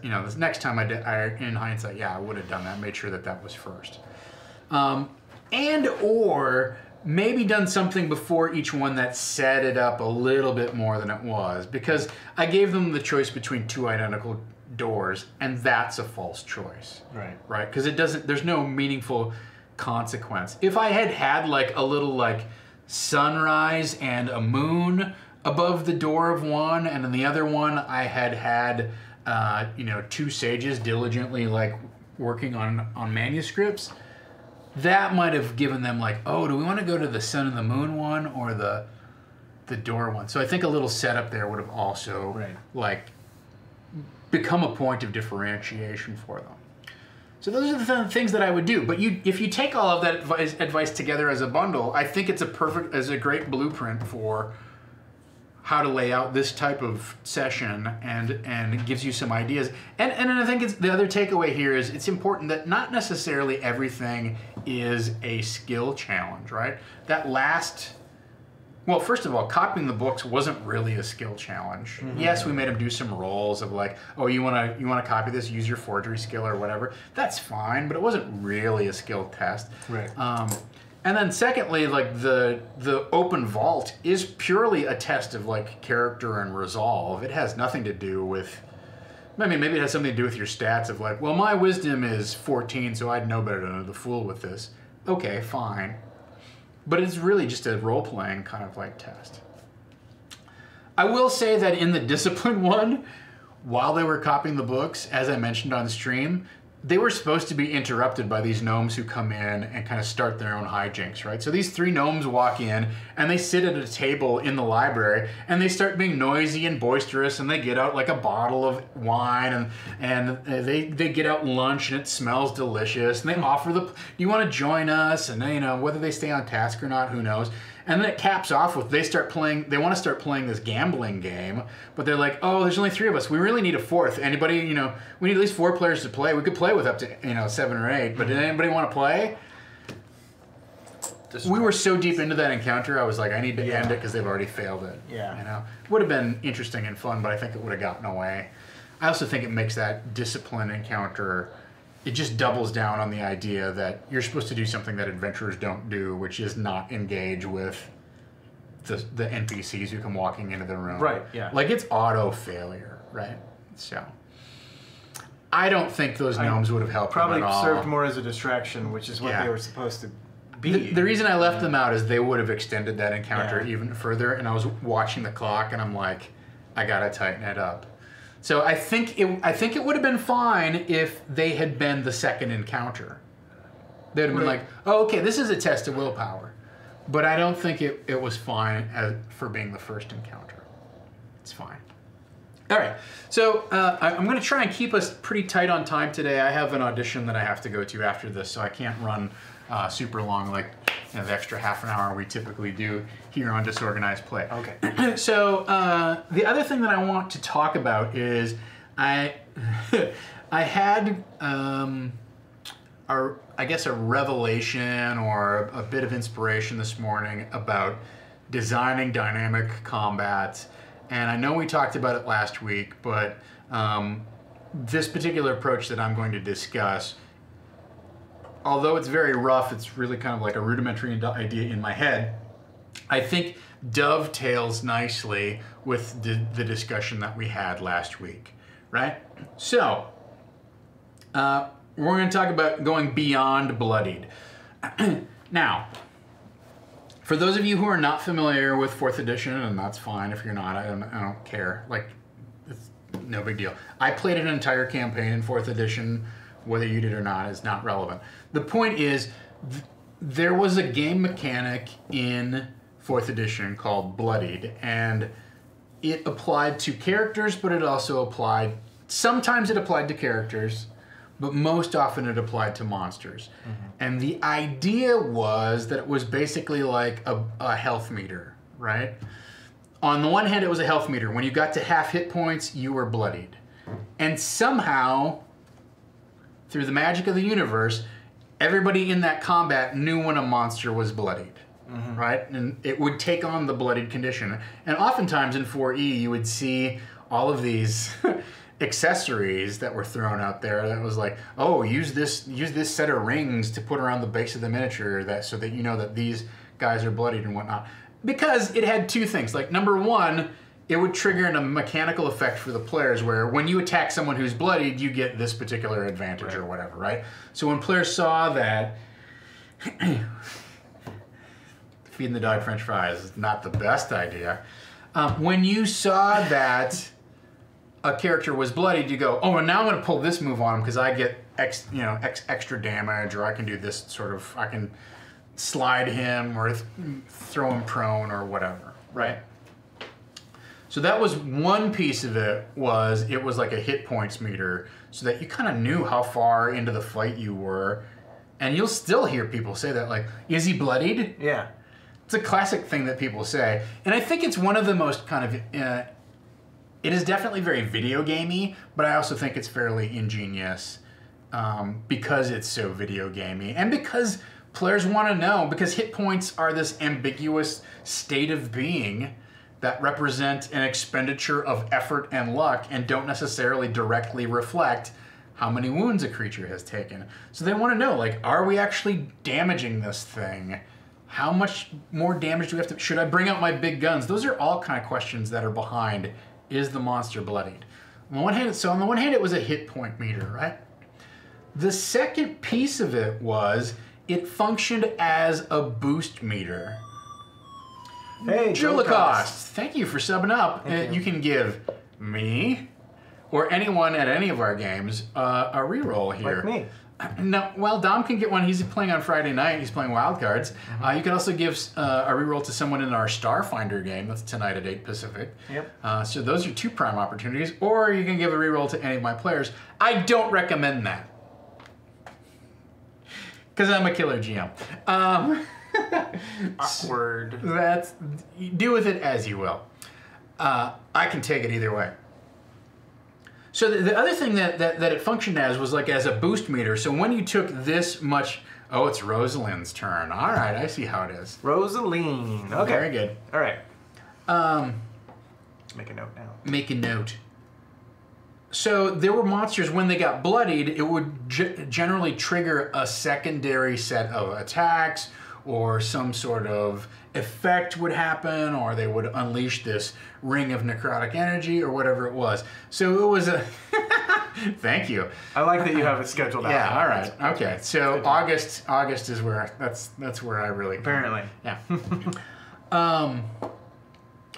You know, this next time in hindsight, yeah, I would have done that, made sure that that was first. And or maybe done something before each one that set it up a little bit more than it was, because I gave them the choice between 2 identical doors, and that's a false choice. Right. Right? Because there's no meaningful consequence. If I had like a little like sunrise and a moon above the door of one, and in the other one I had 2 sages diligently like working on manuscripts, that might have given them like, oh, do we want to go to the sun and the moon one or the door one? So I think a little setup there would have also like become a point of differentiation for them. So those are the things that I would do. But if you take all of that advice together as a bundle, I think it's a great blueprint for how to lay out this type of session, and it gives you some ideas. And I think the other takeaway here is it's important that not necessarily everything is a skill challenge, right? Well, first of all, copying the books wasn't really a skill challenge. Yes, we made them do some rolls of like, oh, you want to copy this, use your forgery skill or whatever. That's fine, but it wasn't really a skill test. Right. And then secondly, like the open vault is purely a test of like character and resolve. It has nothing to do with, I mean, maybe it has something to do with your stats of like, well, my wisdom is 14, so I'd know better than the fool with this. Okay, fine. But it's really just a role-playing kind of like test. I will say that in the discipline one, while they were copying the books, as I mentioned on stream, they were supposed to be interrupted by these gnomes who come in and kind of start their own hijinks, right? So these 3 gnomes walk in and they sit at a table in the library and they start being noisy and boisterous, and they get out like a bottle of wine and they get out lunch and it smells delicious, and they offer do you want to join us? And you know, whether they stay on task or not, who knows? And then it caps off with they want to start playing this gambling game, but they're like, oh, there's only 3 of us. We really need a 4th. Anybody, you know, we need at least 4 players to play. We could play with up to, you know, 7 or 8, but did anybody want to play? We were so deep into that encounter, I was like, I need to end it because they've already failed it. Yeah. You know, would have been interesting and fun, but I think it would have gotten away. I also think it makes that discipline encounter, it just doubles down on the idea that you're supposed to do something that adventurers don't do, which is not engage with the NPCs who come walking into the room. Right, yeah. Like, it's auto failure, right? So, I don't think those gnomes would have helped them at all. Probably served more as a distraction, which is what they were supposed to be. The reason I left them out is they would have extended that encounter even further, and I was watching the clock, and I'm like, I gotta tighten it up. So I think it would have been fine if they had been the second encounter. They'd have been like, oh, okay, this is a test of willpower. But I don't think it was fine for being the first encounter. It's fine. All right, so I'm going to try and keep us pretty tight on time today. I have an audition that I have to go to after this, so I can't run super long, like, you know, the extra half an hour we typically do here on Disorganized Play. Okay. So the other thing that I want to talk about is I had I guess a revelation or a bit of inspiration this morning about designing dynamic combat. And I know we talked about it last week, but this particular approach that I'm going to discuss, although it's very rough, it's really kind of like a rudimentary idea in my head, I think dovetails nicely with the discussion that we had last week, right? So, we're going to talk about going beyond bloodied. Now, for those of you who are not familiar with 4th edition, and that's fine if you're not, I don't care. Like, it's no big deal. I played an entire campaign in 4th edition. Whether you did or not is not relevant. The point is, there was a game mechanic in 4th edition called Bloodied, and it applied to characters, but it also applied, sometimes it applied to characters, but most often it applied to monsters. Mm-hmm. And the idea was that it was basically like a health meter, right? On the one hand, it was a health meter. When you got to half hit points, you were bloodied. And somehow, through the magic of the universe, everybody in that combat knew when a monster was bloodied, right? And it would take on the bloodied condition. And oftentimes in 4E, you would see all of these accessories that were thrown out there that was like, oh, use this set of rings to put around the base of the miniature so that you know that these guys are bloodied and whatnot. Because it had 2 things. Like, number 1, it would trigger a mechanical effect for the players where when you attack someone who's bloodied, you get this particular advantage or whatever, right? So when players saw that, feeding the dog French fries is not the best idea. When you saw that a character was bloodied, you go, oh, and now I'm going to pull this move on him because I get extra damage, or I can do this sort of, I can slide him or throw him prone or whatever, right? So that was one piece of it, was like a hit points meter, so that you kind of knew how far into the fight you were. And you'll still hear people say that, like, is he bloodied? Yeah. It's a classic thing that people say. And I think it's one of the most kind of, it is definitely very video gamey, but I also think it's fairly ingenious because it's so video gamey. And because players want to know, because hit points are this ambiguous state of being that represent an expenditure of effort and luck and don't necessarily directly reflect how many wounds a creature has taken. So they want to know, like, are we actually damaging this thing? How much more damage do we have to... Should I bring out my big guns? Those are all kind of questions that are behind, is the monster bloodied? On the one hand, it was a hit point meter, right? The second piece of it was it functioned as a boost meter. Hey, Julicost, thank you for subbing up. You can give me or anyone at any of our games a reroll here. Like me. No, well, Dom can get one. He's playing on Friday night. He's playing Wild Cards. You can also give a reroll to someone in our Starfinder game. That's tonight at 8 Pacific. Yep. So those are 2 prime opportunities. Or you can give a reroll to any of my players. I don't recommend that. Because I'm a killer GM. Awkward. Do with it as you will. I can take it either way. So the other thing that it functioned as was like as a boost meter. So when you took this much, oh, it's Rosalind's turn. All right, I see how it is. Rosaline. Okay. Very good. All right. Make a note now. Make a note. So there were monsters, when they got bloodied, it would generally trigger a secondary set of attacks, or some sort of effect would happen, or they would unleash this ring of necrotic energy, or whatever it was. So it was a... Thank you. I like that you have it scheduled out. Yeah, all right. Okay, so August is where... That's where I really... Apparently. Yeah.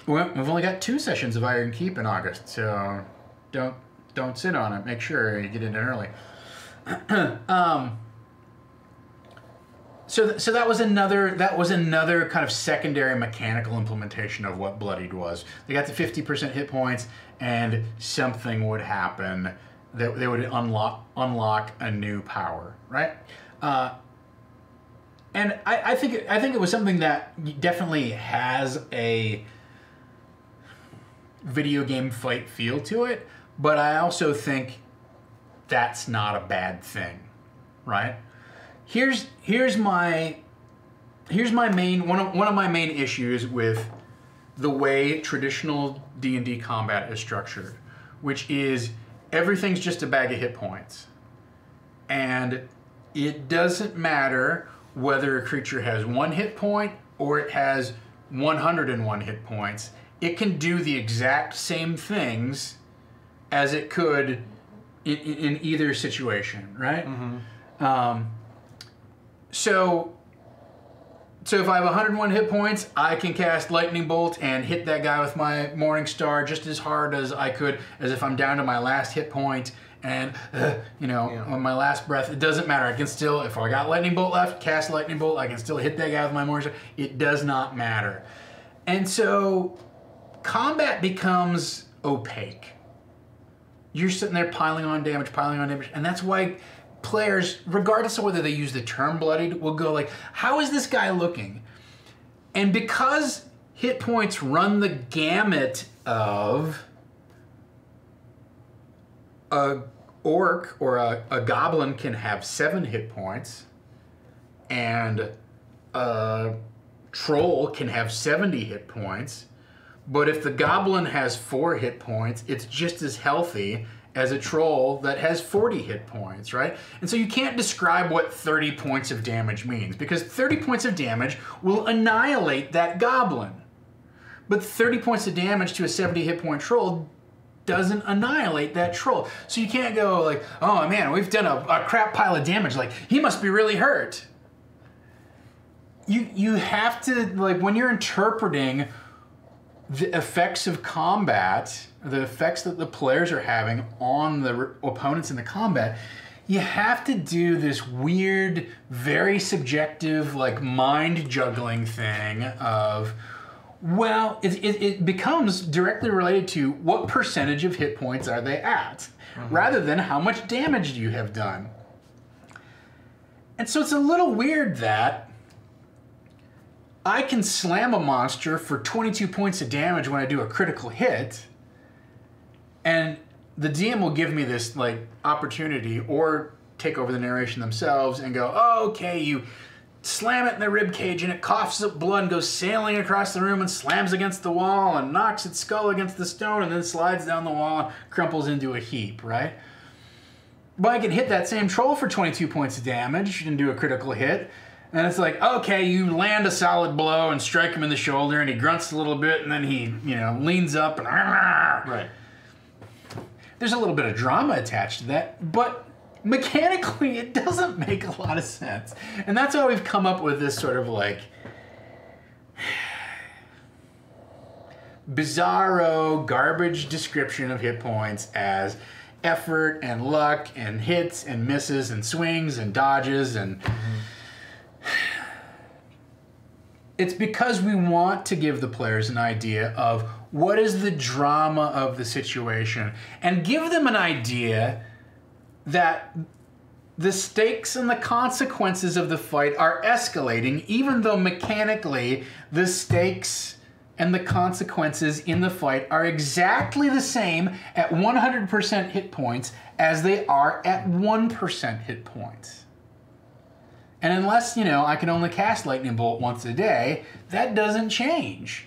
We've only got 2 sessions of Iron Keep in August, so don't sit on it. Make sure you get in early. So that was another kind of secondary mechanical implementation of what Bloodied was. They got to 50% hit points, and something would happen that they would unlock a new power, right? And I think it was something that definitely has a video game fight feel to it, but I also think that's not a bad thing, right? Here's my main one of my main issues with the way traditional D&D combat is structured, which is everything's just a bag of hit points. And it doesn't matter whether a creature has 1 hit point or it has 101 hit points. It can do the exact same things as it could in either situation, right? Mm-hmm. So if I have 101 hit points, I can cast Lightning Bolt and hit that guy with my Morning Star just as hard as I could, as if I'm down to my last hit point and, on my last breath. It doesn't matter. I can still, if I got Lightning Bolt left, cast Lightning Bolt. I can still hit that guy with my Morning Star. It does not matter. And so combat becomes opaque. You're sitting there piling on damage, and that's why players, regardless of whether they use the term bloodied, will go like, how is this guy looking? And because hit points run the gamut of a orc or a goblin can have 7 hit points, and a troll can have 70 hit points, but if the goblin has 4 hit points, it's just as healthy as a troll that has 40 hit points, right? And so you can't describe what 30 points of damage means, because 30 points of damage will annihilate that goblin. But 30 points of damage to a 70 hit point troll doesn't annihilate that troll. So you can't go like, oh man, we've done a crap pile of damage, like he must be really hurt. You have to, like, when you're interpreting the effects of combat, the effects that the players are having on the opponents in the combat, you have to do this weird, very subjective, like, mind juggling thing of, well, it becomes directly related to what percentage of hit points are they at, rather than how much damage you have done. And so it's a little weird that I can slam a monster for 22 points of damage when I do a critical hit, and the DM will give me this, like, opportunity, or take over the narration themselves and go, oh, okay, you slam it in the rib cage and it coughs up blood and goes sailing across the room and slams against the wall and knocks its skull against the stone and then slides down the wall and crumples into a heap, right? But I can hit that same troll for 22 points of damage and do a critical hit. And it's like, okay, you land a solid blow and strike him in the shoulder, and he grunts a little bit, and then he, leans up and... Right. There's a little bit of drama attached to that, but mechanically it doesn't make a lot of sense. And that's why we've come up with this sort of, like, bizarro, garbage description of hit points as effort and luck and hits and misses and swings and dodges and... It's because we want to give the players an idea of what is the drama of the situation and give them an idea that the stakes and the consequences of the fight are escalating, even though mechanically the stakes and the consequences in the fight are exactly the same at 100% hit points as they are at 1% hit points. And unless, I can only cast Lightning Bolt once a day, that doesn't change.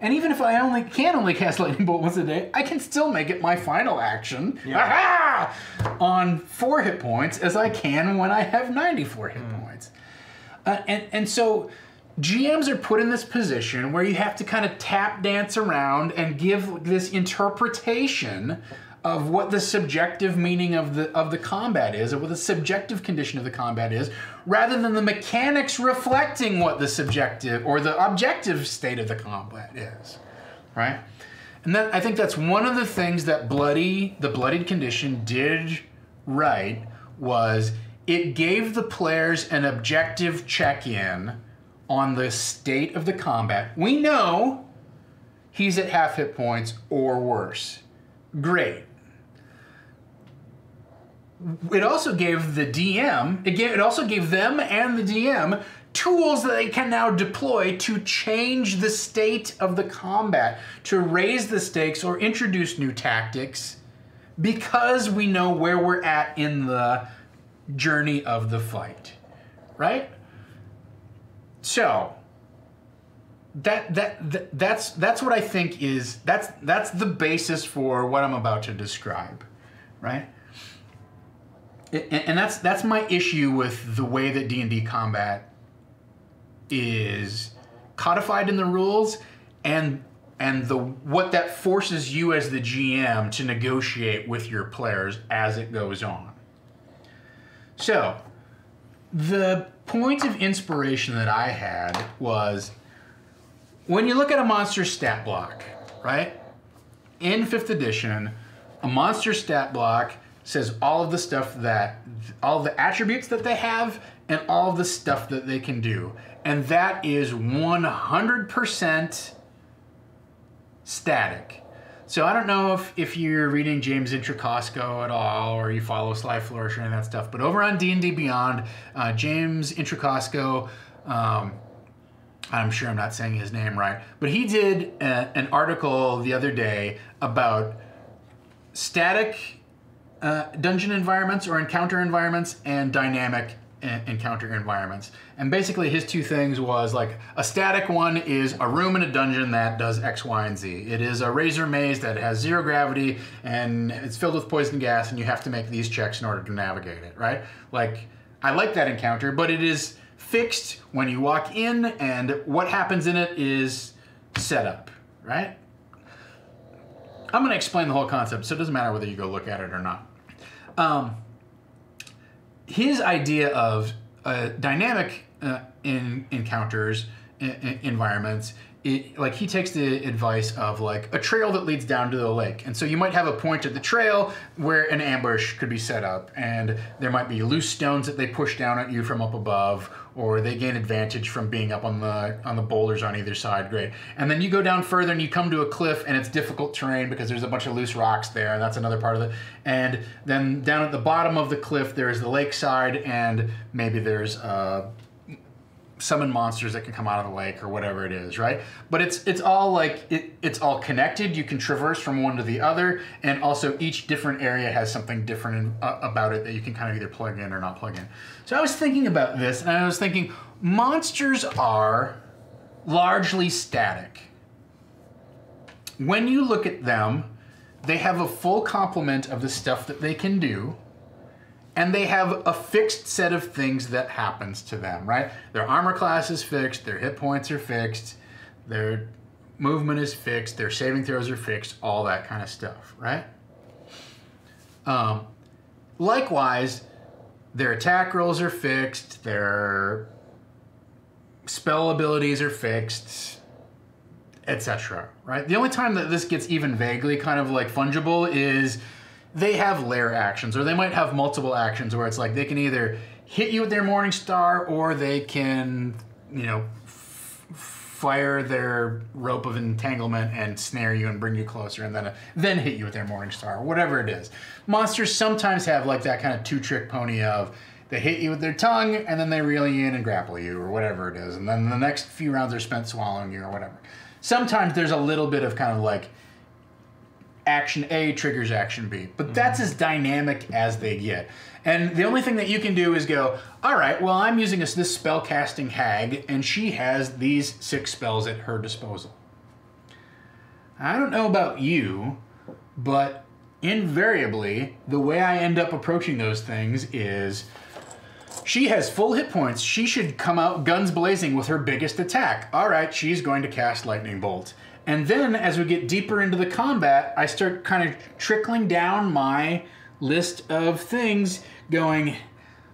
And even if I can only cast Lightning Bolt once a day, I can still make it my final action on 4 hit points as I can when I have 94 hit points. And so GMs are put in this position where you have to kind of tap dance around and give this interpretation of what the subjective meaning of the combat is, or what the subjective condition of the combat is, rather than the mechanics reflecting what the subjective or the objective state of the combat is, right? And I think that's one of the things that the Bloodied Condition did right, was it gave the players an objective check-in on the state of the combat. We know he's at half hit points or worse. Great. It also gave the DM, it also gave them and the DM tools that they can now deploy to change the state of the combat, to raise the stakes or introduce new tactics, because we know where we're at in the journey of the fight, right? So that's what I think is, that's the basis for what I'm about to describe, right? And that's my issue with the way that D&D combat is codified in the rules, and what that forces you as the GM to negotiate with your players as it goes on. So, the point of inspiration that I had was, when you look at a monster stat block, right? In 5th edition, a monster stat block says all of the stuff all the attributes that they have and all of the stuff that they can do. And that is 100% static. So I don't know if you're reading James Introcausco at all, or you follow Sly Flourish or any of that stuff, but over on D&D Beyond, James Introcausco, I'm sure I'm not saying his name right, but he did an article the other day about static dungeon environments or encounter environments and dynamic encounter environments. And basically his 2 things was, like, a static one is a room in a dungeon that does X, Y, and Z. It is a razor maze that has 0 gravity and it's filled with poison gas and you have to make these checks in order to navigate it, right? Like, I like that encounter, but it is fixed when you walk in and what happens in it is set up, right? I'm going to explain the whole concept, so it doesn't matter whether you go look at it or not. His idea of dynamic encounters, environments, like, he takes the advice of, like, a trail that leads down to the lake. And so you might have a point at the trail where an ambush could be set up, and there might be loose stones that they push down at you from up above, or they gain advantage from being up on the boulders on either side. Great. And then you go down further and you come to a cliff, and it's difficult terrain because there's a bunch of loose rocks there, and that's another part of it. And then down at the bottom of the cliff, there's the lakeside, and maybe there's summon monsters that can come out of the lake or whatever it is, right? But it's all like, it's all connected. You can traverse from one to the other, and also each different area has something different about it that you can kind of either plug in or not plug in. So I was thinking about this, and I was thinking, monsters are largely static. When you look at them, they have a full complement of the stuff that they can do, and they have a fixed set of things that happens to them, right? Their armor class is fixed, their hit points are fixed, their movement is fixed, their saving throws are fixed, all that kind of stuff, right? Likewise, their attack rolls are fixed, their spell abilities are fixed, etc. Right? The only time that this gets even vaguely kind of like fungible is they have lair actions, or they might have multiple actions where it's like they can either hit you with their Morning Star, or they can, you know, fire their rope of entanglement and snare you and bring you closer, and then hit you with their Morning Star, whatever it is. Monsters sometimes have like that kind of two-trick pony of they hit you with their tongue and then they reel you in and grapple you, or whatever it is, and then the next few rounds are spent swallowing you or whatever. Sometimes there's a little bit of kind of like action A triggers action B, but that's as dynamic as they get. And the only thing that you can do is go, all right, well, I'm using this spell-casting hag, and she has these 6 spells at her disposal. I don't know about you, but invariably, the way I end up approaching those things is she has full hit points. She should come out guns blazing with her biggest attack. All right, she's going to cast Lightning Bolt. And then, as we get deeper into the combat, I start kind of trickling down my list of things going,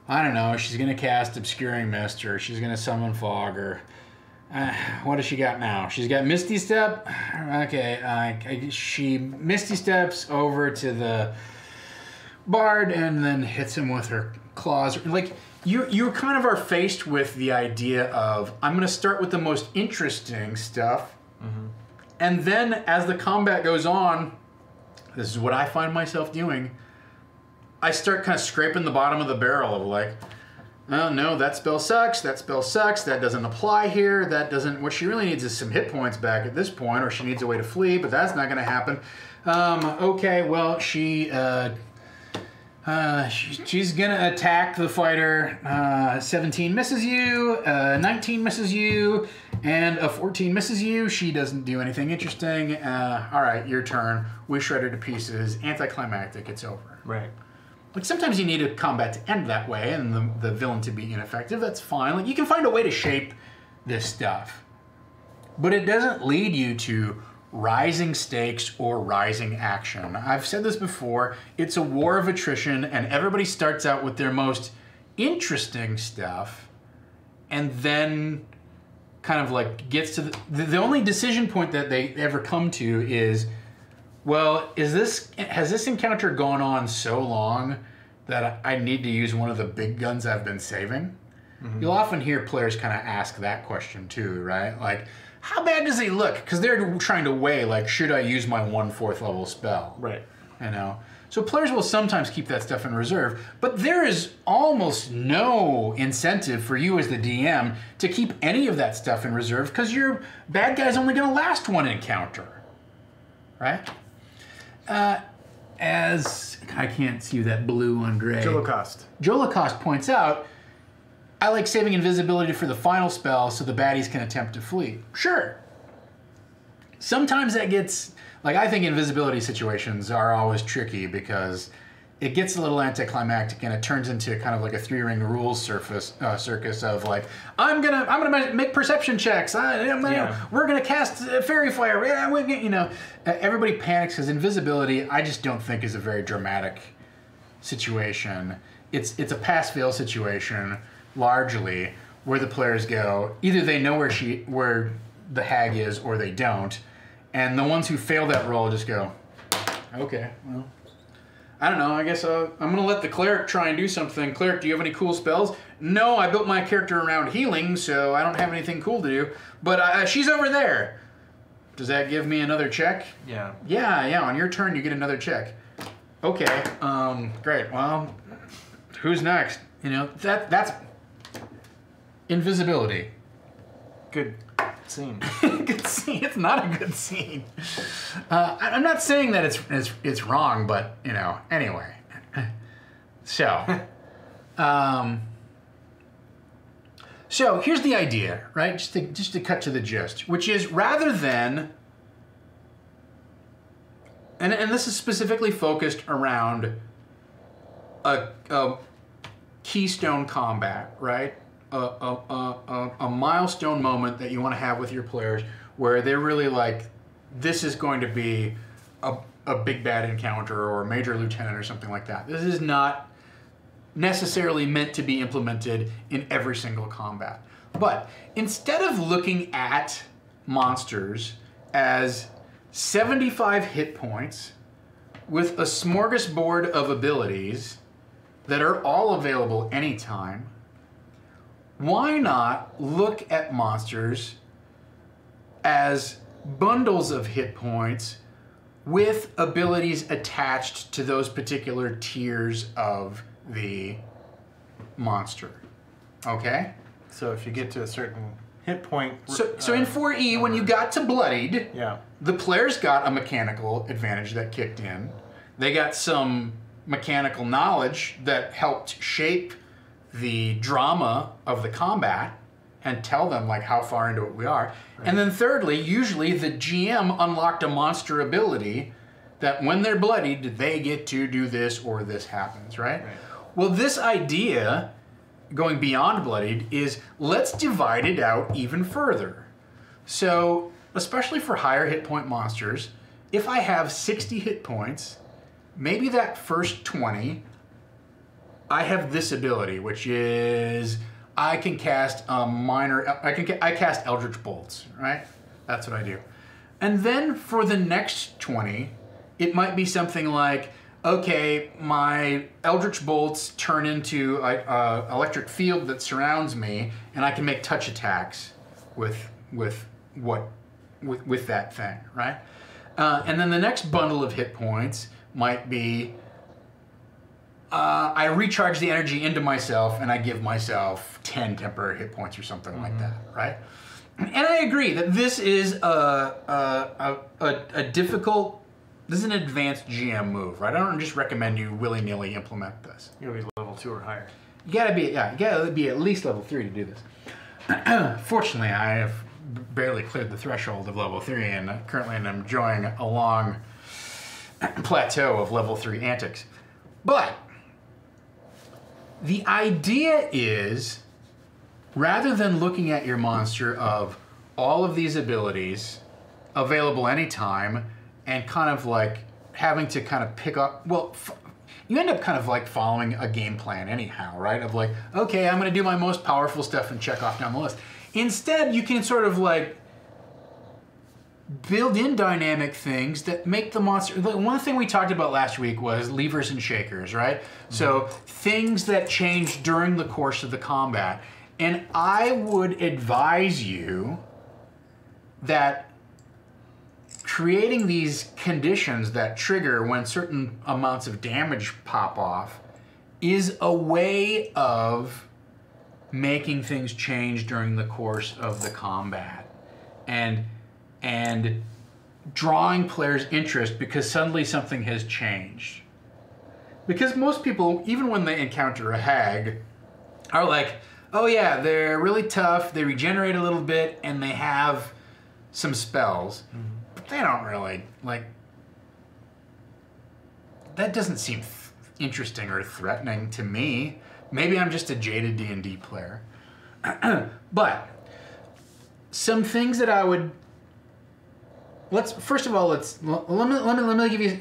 I don't know, she's going to cast Obscuring Mist, or she's going to summon Fog, or what does she got now? She's got Misty Step. Okay, she Misty Steps over to the Bard and then hits him with her claws. Like, you kind of are faced with the idea of, I'm going to start with the most interesting stuff, and then as the combat goes on, this is what I find myself doing, I start kind of scraping the bottom of the barrel of like, oh no, that spell sucks, that doesn't apply here, that doesn't, what she really needs is some hit points back at this point, or she needs a way to flee, but that's not going to happen. Okay, well, she's gonna attack the fighter. 17 misses you, 19 misses you, and a 14 misses you. She doesn't do anything interesting. All right, your turn. We shred her to pieces. Anticlimactic, it's over. Right. Like, sometimes you need a combat to end that way and the villain to be ineffective. That's fine. Like, you can find a way to shape this stuff. But it doesn't lead you to rising stakes or rising action. I've said this before, it's a war of attrition, and everybody starts out with their most interesting stuff and then kind of like gets to the only decision point that they ever come to is, well, has this encounter gone on so long that I need to use one of the big guns I've been saving? You'll often hear players kind of ask that question too, right? Like, how bad does he look? Because they're trying to weigh, like, should I use my 1/4 level spell? Right. You know? So players will sometimes keep that stuff in reserve, but there is almost no incentive for you as the DM to keep any of that stuff in reserve, because your bad guy's only going to last one encounter. Right? As I can't see that blue on gray. Jolocost points out, I like saving invisibility for the final spell so the baddies can attempt to flee. Sure. Sometimes that gets, like, I think invisibility situations are always tricky because it gets a little anticlimactic and it turns into kind of like a 3-ring rules circus of like, I'm gonna make perception checks. We're gonna cast fairy fire. You know, everybody panics because invisibility, I just don't think is a very dramatic situation. It's a pass-fail situation largely, where the players go, either they know where the hag is or they don't, and the ones who fail that roll just go, okay, well, I don't know, I guess I'm going to let the cleric try and do something. Cleric, do you have any cool spells? No, I built my character around healing, so I don't have anything cool to do, but she's over there. Does that give me another check? Yeah. Yeah, on your turn you get another check. Okay, great, well, who's next? You know, that's invisibility. Good scene. Good scene. It's not a good scene. I'm not saying that it's wrong, but, you know, anyway. So, so here's the idea, right? Just to cut to the gist, which is rather than, and this is specifically focused around a keystone combat, right? A milestone moment that you want to have with your players where they're really like, this is going to be a big bad encounter or a major lieutenant or something like that. This is not necessarily meant to be implemented in every single combat. But instead of looking at monsters as 75 hit points with a smorgasbord of abilities that are all available anytime, why not look at monsters as bundles of hit points with abilities attached to those particular tiers of the monster? Okay? So if you get to a certain hit point... So in 4E, when you got to Bloodied, yeah, the players got a mechanical advantage that kicked in. They got some mechanical knowledge that helped shape the drama of the combat and tell them like how far into it we are. Right. And then thirdly, usually the GM unlocked a monster ability that when they're bloodied, they get to do this or this happens, right? Well, this idea, going beyond bloodied, is let's divide it out even further. So, especially for higher hit point monsters, if I have 60 hit points, maybe that first 20, I have this ability, which is I can cast a minor, I cast Eldritch Bolts, right? That's what I do. And then for the next 20, it might be something like, okay, my Eldritch Bolts turn into an electric field that surrounds me, and I can make touch attacks with that thing, right? And then the next bundle of hit points might be I recharge the energy into myself and I give myself 10 temporary hit points or something like that, right? And I agree that this is a difficult, this is an advanced GM move, right? I don't just recommend you willy-nilly implement this. You gotta be level 2 or higher. You gotta be at least level 3 to do this. Fortunately, I have barely cleared the threshold of level 3 and currently am enjoying a long plateau of level 3 antics. But the idea is, rather than looking at your monster of all of these abilities available anytime and kind of like having to kind of pick up, well, you end up kind of like following a game plan anyhow, right? Of like, okay, I'm going to do my most powerful stuff and check off down the list. Instead, you can sort of like build in dynamic things that make the monster. One thing we talked about last week was levers and shakers, right? So things that change during the course of the combat. And I would advise you that creating these conditions that trigger when certain amounts of damage pop off is a way of making things change during the course of the combat. And drawing players' interest because suddenly something has changed. Because most people, even when they encounter a hag, are like, oh yeah, they're really tough, they regenerate a little bit, and they have some spells. But they don't really, like, that doesn't seem interesting or threatening to me. Maybe I'm just a jaded D&D player. But some things that I would, first of all, let me give you,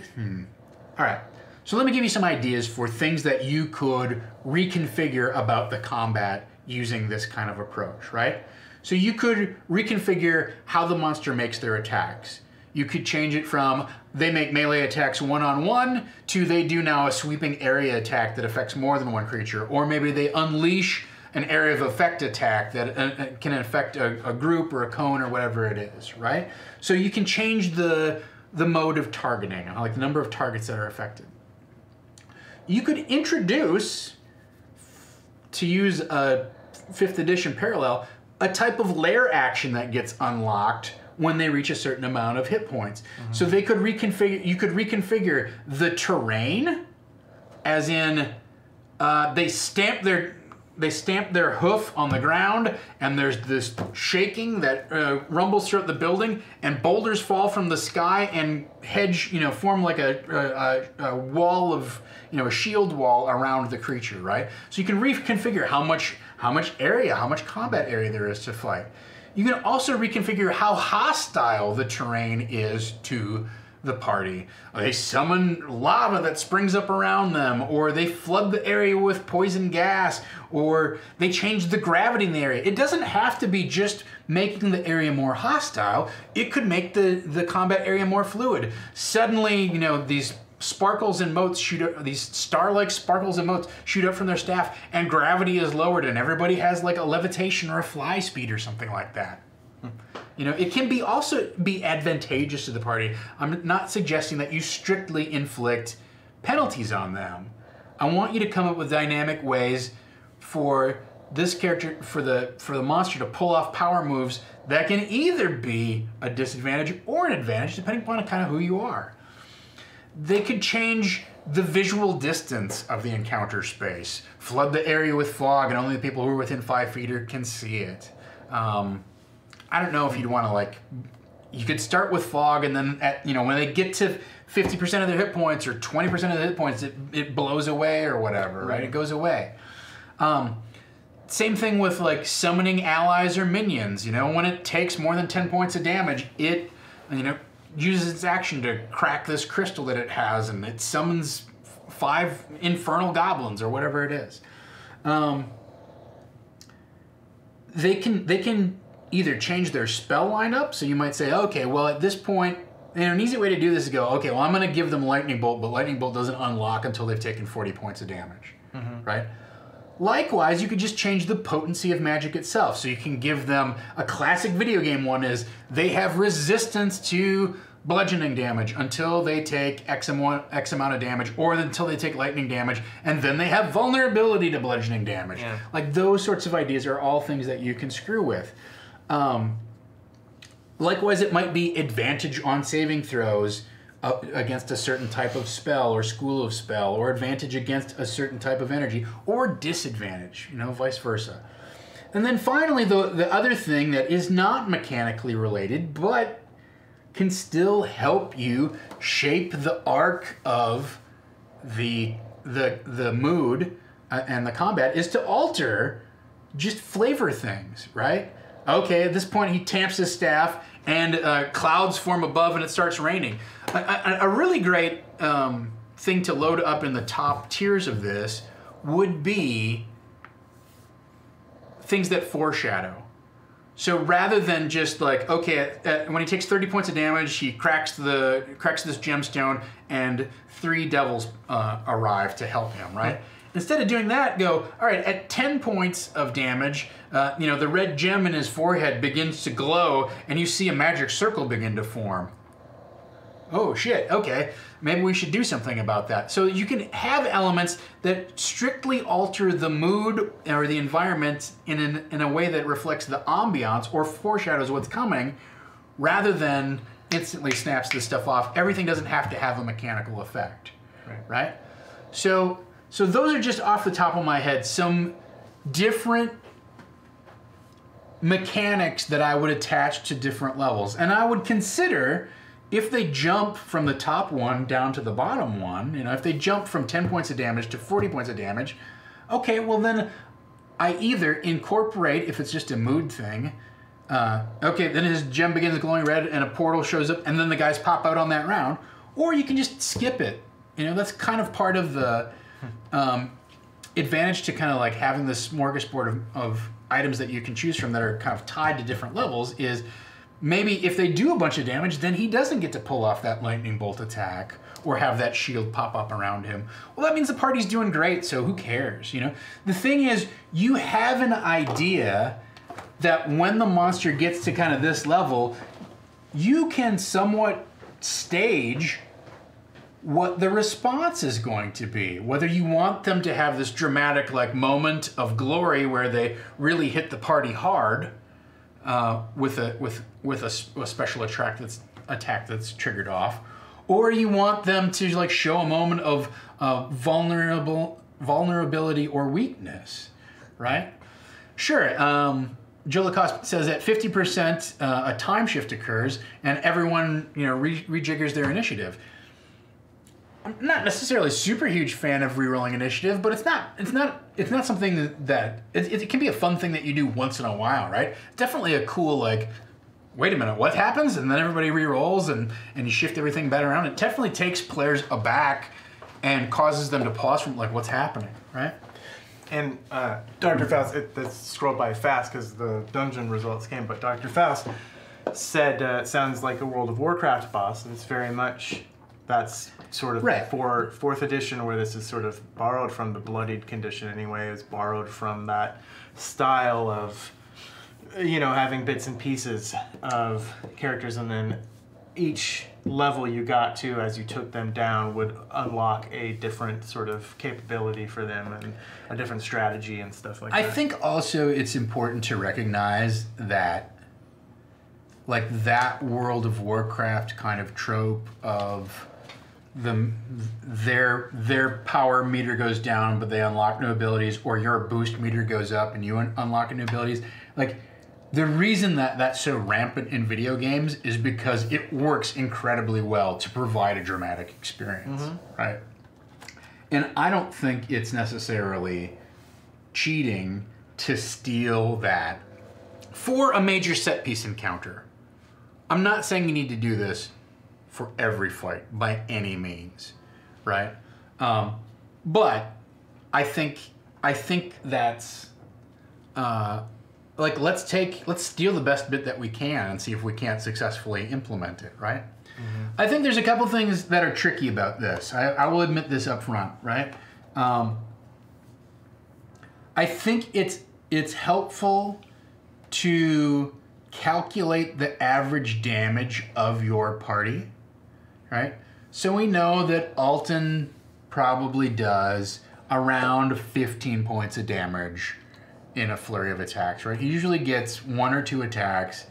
all right. So let me give you some ideas for things that you could reconfigure about the combat using this kind of approach, right? So you could reconfigure how the monster makes their attacks. You could change it from they make melee attacks one-on-one to they do now a sweeping area attack that affects more than one creature. Or maybe they unleash an area of effect attack that can affect a group or a cone or whatever it is, right? So you can change the mode of targeting, like the number of targets that are affected. You could introduce, to use a 5th edition parallel, a type of lair action that gets unlocked when they reach a certain amount of hit points. So they could reconfigure, you could reconfigure the terrain, as in they stamp their hoof on the ground, and there's this shaking that rumbles throughout the building, and boulders fall from the sky and form like a wall of, a shield wall around the creature, right? So you can reconfigure how much combat area there is to fight. You can also reconfigure how hostile the terrain is to the party. They summon lava that springs up around them, or they flood the area with poison gas, or they change the gravity in the area. It doesn't have to be just making the area more hostile. It could make the combat area more fluid. Suddenly, you know, these sparkles and motes shoot up, these star-like sparkles and motes shoot up from their staff, and gravity is lowered, and everybody has like a levitation or a fly speed or something like that. You know, it can be also be advantageous to the party. I'm not suggesting that you strictly inflict penalties on them. I want you to come up with dynamic ways for this character, for the monster to pull off power moves that can either be a disadvantage or an advantage, depending upon kind of who you are. They could change the visual distance of the encounter space, flood the area with fog, and only the people who are within 5 feet can see it. I don't know if you'd want to, like, you could start with fog, and then when they get to 50% of their hit points or 20% of the hit points, it blows away or whatever, right? It goes away. Same thing with like summoning allies or minions. You know, when it takes more than 10 points of damage, it uses its action to crack this crystal that it has, and it summons 5 infernal goblins or whatever it is. They can either change their spell lineup, so you might say, okay, well at this point, an easy way to do this is go, okay, well I'm going to give them Lightning Bolt, but Lightning Bolt doesn't unlock until they've taken 40 points of damage, right? Likewise, you could just change the potency of magic itself. So you can give them a classic video game one is they have resistance to bludgeoning damage until they take X amount of damage, or until they take lightning damage, and then they have vulnerability to bludgeoning damage. Yeah. Like those sorts of ideas are all things that you can screw with. Likewise, it might be advantage on saving throws against a certain type of spell or school of spell, or advantage against a certain type of energy, or disadvantage, vice versa. And then finally, the other thing that is not mechanically related, but can still help you shape the arc of the mood and the combat, is to alter, just flavor things, right? Okay, at this point he tamps his staff and clouds form above and it starts raining. A really great thing to load up in the top tiers of this would be things that foreshadow. So rather than just like, okay, when he takes 30 points of damage, he cracks this gemstone and 3 devils arrive to help him, right? Instead of doing that, go, all right, at 10 points of damage, the red gem in his forehead begins to glow and you see a magic circle begin to form. Oh shit, okay, maybe we should do something about that. So you can have elements that strictly alter the mood or the environment in a way that reflects the ambiance or foreshadows what's coming, rather than instantly snaps this stuff off. Everything doesn't have to have a mechanical effect, right? So those are just off the top of my head some different mechanics that I would attach to different levels. And I would consider, if they jump from the top one down to the bottom one, if they jump from 10 points of damage to 40 points of damage, okay, well then I either incorporate, if it's just a mood thing, okay, then his gem begins glowing red and a portal shows up and then the guys pop out on that round, or you can just skip it. That's kind of part of the advantage to kind of like having this smorgasbord of items that you can choose from that are kind of tied to different levels, is maybe if they do a bunch of damage, then he doesn't get to pull off that lightning bolt attack or have that shield pop up around him. Well, that means the party's doing great, so who cares, The thing is, you have an idea that when the monster gets to kind of this level, you can somewhat stage what the response is going to be. Whether you want them to have this dramatic like moment of glory where they really hit the party hard with a special attack that's triggered off, or you want them to like show a moment of vulnerability or weakness, right? Sure. Joe Lacoste says at 50% a time shift occurs and everyone rejiggers their initiative. I'm not necessarily a super huge fan of rerolling initiative, but it's not something that it can be a fun thing that you do once in a while, right? Definitely a cool like wait a minute, what happens? And then everybody re-rolls and you shift everything back around. It definitely takes players aback and causes them to pause from like, what's happening, right? And Dr. Faust, let's scroll by fast because the dungeon results came, but Dr. Faust said it sounds like a World of Warcraft boss, and it's very much, that's sort of right. for 4th edition, where this is sort of borrowed from the Bloodied condition anyway, is borrowed from that style of, you know, having bits and pieces of characters, and then each level you got to as you took them down would unlock a different sort of capability for them and a different strategy and stuff like that. I think also it's important to recognize that like that World of Warcraft kind of trope of their power meter goes down but they unlock new abilities, or your boost meter goes up and you unlock new abilities. Like, the reason that that's so rampant in video games is because it works incredibly well to provide a dramatic experience, right? And I don't think it's necessarily cheating to steal that for a major set piece encounter. I'm not saying you need to do this for every fight by any means, right? But I think that's like, let's steal the best bit that we can and see if we can't successfully implement it, right? I think there's a couple things that are tricky about this. I will admit this up front, right? I think it's helpful to calculate the average damage of your party, right? So we know that Alton probably does around 15 points of damage in a flurry of attacks, right? He usually gets 1 or 2 attacks,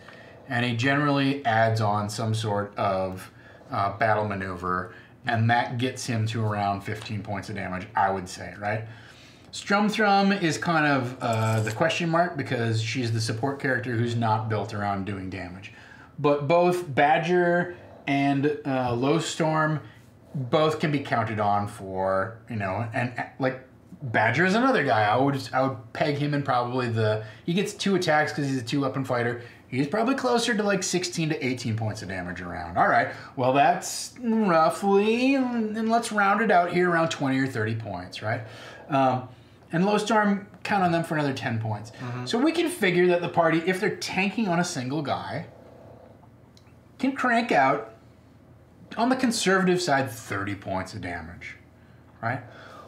and he generally adds on some sort of battle maneuver, and that gets him to around 15 points of damage, I would say, right? Strumthrum is kind of the question mark because she's the support character who's not built around doing damage. But both Badger and Lowstorm both can be counted on for, you know, and like Badger is another guy. I would peg him in probably he gets 2 attacks because he's a 2-weapon fighter. He's probably closer to like 16 to 18 points of damage around. All right, well that's roughly, and let's round it out here around 20 or 30 points, right? And Lowstorm, count on them for another 10 points. So we can figure that the party, if they're tanking on a single guy, can crank out, on the conservative side, 30 points of damage, right?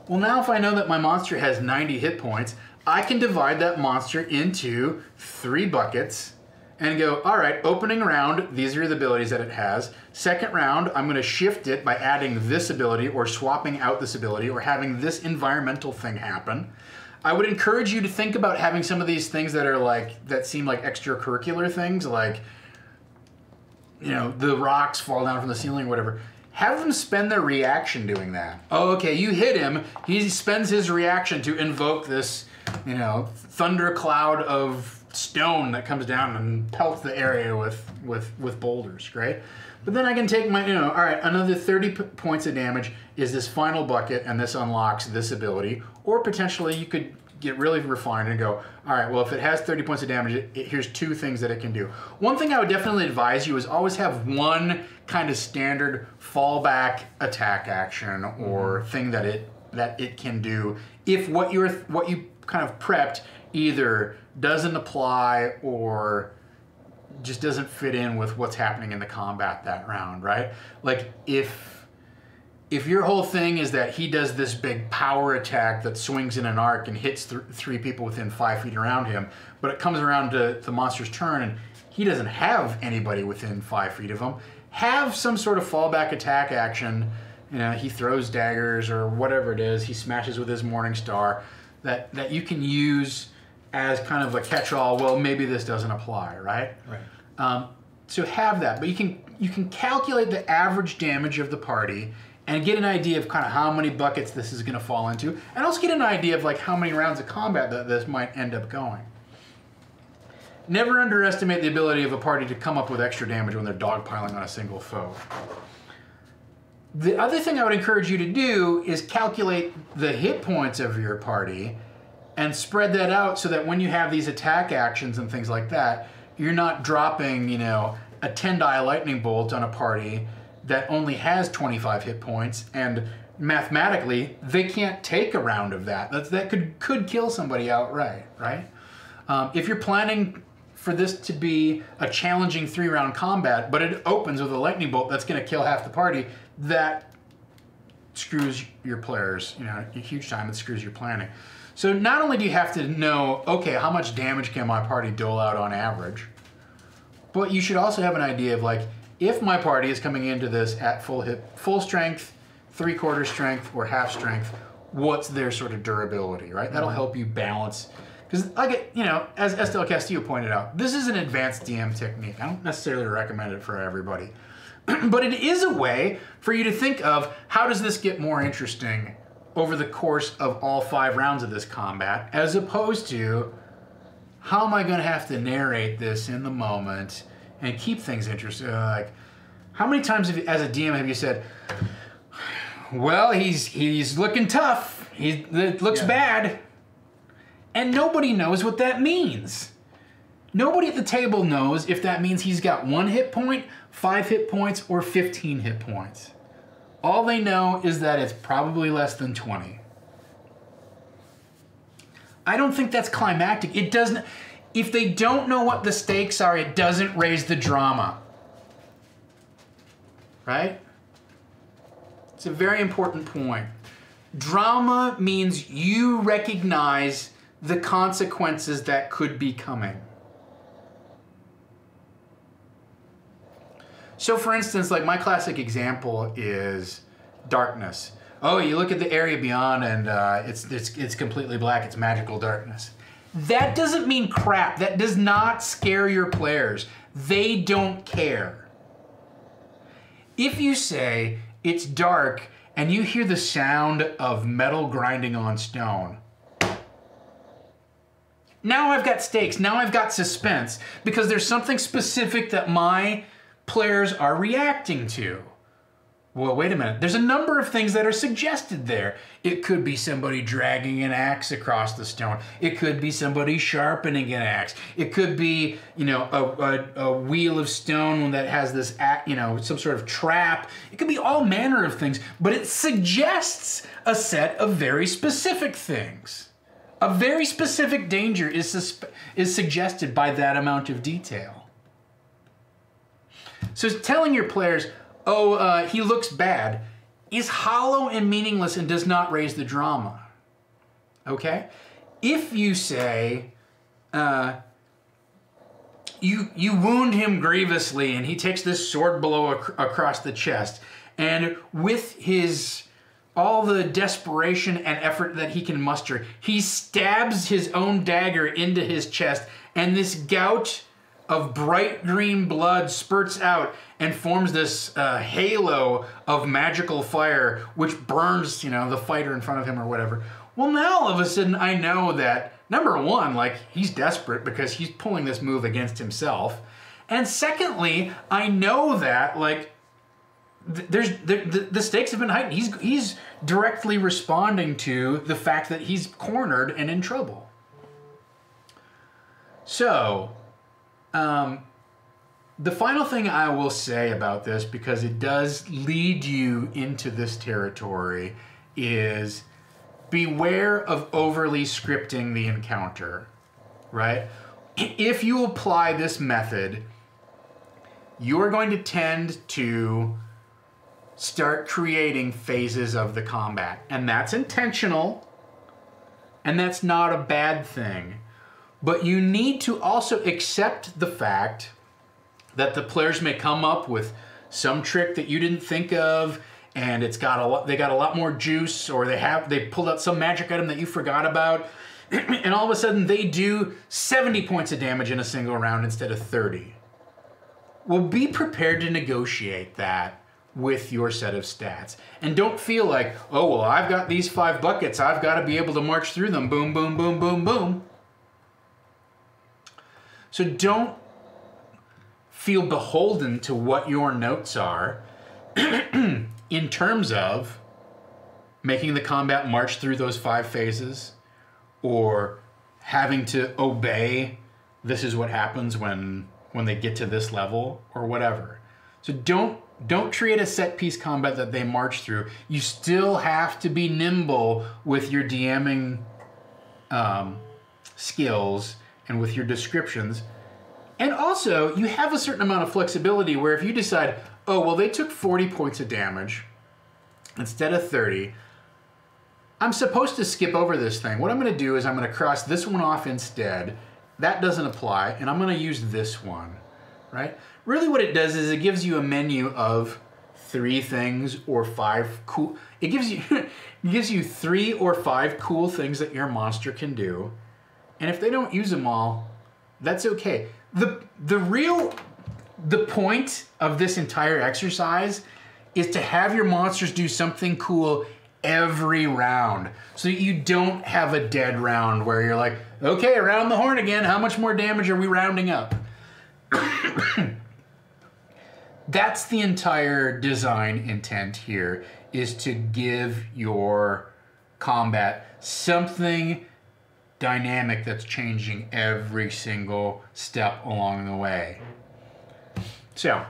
Well, now if I know that my monster has 90 hit points, I can divide that monster into 3 buckets and go, all right, opening round, these are the abilities that it has. Second round, I'm going to shift it by adding this ability or swapping out this ability or having this environmental thing happen. I would encourage you to think about having some of these things that are like, that seem like extracurricular things, like, you know, the rocks fall down from the ceiling or whatever. Have them spend their reaction doing that. Oh, okay, you hit him. He spends his reaction to invoke this, you know, thundercloud of stone that comes down and pelts the area with boulders, right? But then I can take my, you know, all right, another 30 points of damage is this final bucket, and this unlocks this ability. Or potentially you could get really refined and go, all right, well, if it has 30 points of damage, here's 2 things that it can do. One thing I would definitely advise you is always have one kind of standard fallback attack action or thing that it can do if what you kind of prepped either doesn't apply or just doesn't fit in with what's happening in the combat that round, right? Like if your whole thing is that he does this big power attack that swings in an arc and hits 3 people within 5 feet around him, but it comes around to the monster's turn and he doesn't have anybody within 5 feet of him, have some sort of fallback attack action. You know, he throws daggers or whatever it is, he smashes with his Morning Star, that you can use as kind of a catch-all. Well, maybe this doesn't apply, right? Right. So have that, but you can calculate the average damage of the party and get an idea of kind of how many buckets this is going to fall into, and also get an idea of like how many rounds of combat that this might end up going. Never underestimate the ability of a party to come up with extra damage when they're dogpiling on a single foe. The other thing I would encourage you to do is calculate the hit points of your party and spread that out so that when you have these attack actions and things like that, you're not dropping, you know, a 10-die lightning bolt on a party that only has 25 hit points, and mathematically they can't take a round of that. That could kill somebody outright, right? If you're planning for this to be a challenging 3-round combat, but it opens with a lightning bolt that's going to kill half the party, that screws your players, you know, a huge time. It screws your planning. So not only do you have to know, okay, how much damage can my party dole out on average, but you should also have an idea of, like, if my party is coming into this at full strength, 3/4 strength, or half strength, what's their sort of durability, right? That'll help you balance. Because, you know, as Estelle Castillo pointed out, this is an advanced DM technique. I don't necessarily recommend it for everybody. But it is a way for you to think of, how does this get more interesting over the course of all 5 rounds of this combat, as opposed to, how am I going to have to narrate this in the moment and keep things interesting? Like, how many times as a DM have you said, well, he's looking tough, it looks bad, and nobody knows what that means. Nobody at the table knows if that means he's got 1 hit point, 5 hit points, or 15 hit points. All they know is that it's probably less than 20. I don't think that's climactic. It doesn't. If they don't know what the stakes are, it doesn't raise the drama. Right? It's a very important point. Drama means you recognize the consequences that could be coming. So for instance, like, my classic example is darkness. Oh, you look at the area beyond and it's completely black, it's magical darkness. That doesn't mean crap. That does not scare your players. They don't care. If you say it's dark and you hear the sound of metal grinding on stone, now I've got stakes, now I've got suspense, because there's something specific that my players are reacting to. Well, wait a minute. There's a number of things that are suggested there. It could be somebody dragging an axe across the stone. It could be somebody sharpening an axe. It could be, you know, a wheel of stone that has this, you know, some sort of trap. It could be all manner of things, but it suggests a set of very specific things. A very specific danger is suggested by that amount of detail. So telling your players, oh, he looks bad, is hollow and meaningless and does not raise the drama. Okay? If you say, you wound him grievously and he takes this sword blow across the chest, and with all the desperation and effort that he can muster, he stabs his own dagger into his chest, and this gout of bright green blood spurts out and forms this halo of magical fire, which burns, you know, the fighter in front of him or whatever. Well, now all of a sudden I know that, number one, like, he's desperate because he's pulling this move against himself. And secondly, I know that, like, the stakes have been heightened. He's directly responding to the fact that he's cornered and in trouble. So, the final thing I will say about this, because it does lead you into this territory, is beware of overly scripting the encounter, right? If you apply this method, you're going to tend to start creating phases of the combat. And that's intentional, and that's not a bad thing. But you need to also accept the fact that the players may come up with some trick that you didn't think of, and they got a lot more juice, or they pulled out some magic item that you forgot about, and all of a sudden they do 70 points of damage in a single round instead of 30. Well, be prepared to negotiate that with your set of stats. And don't feel like, oh, well, I've got these 5 buckets, I've got to be able to march through them, boom, boom, boom, boom, boom. So don't feel beholden to what your notes are in terms of making the combat march through those 5 phases, or having to obey this is what happens when they get to this level or whatever. So don't create a set piece combat that they march through. You still have to be nimble with your DMing skills and with your descriptions. And also, you have a certain amount of flexibility where if you decide, oh, well, they took 40 points of damage instead of 30, I'm supposed to skip over this thing. What I'm going to do is I'm going to cross this one off instead. That doesn't apply, and I'm going to use this one, right? Really what it does is it gives you a menu of 3 things or 5 cool... It gives you 3 or 5 cool things that your monster can do. And if they don't use them all, that's okay. The point of this entire exercise is to have your monsters do something cool every round, so that you don't have a dead round where you're like, okay, around the horn again, how much more damage are we rounding up? That's the entire design intent here, is to give your combat something dynamic that's changing every single step along the way. So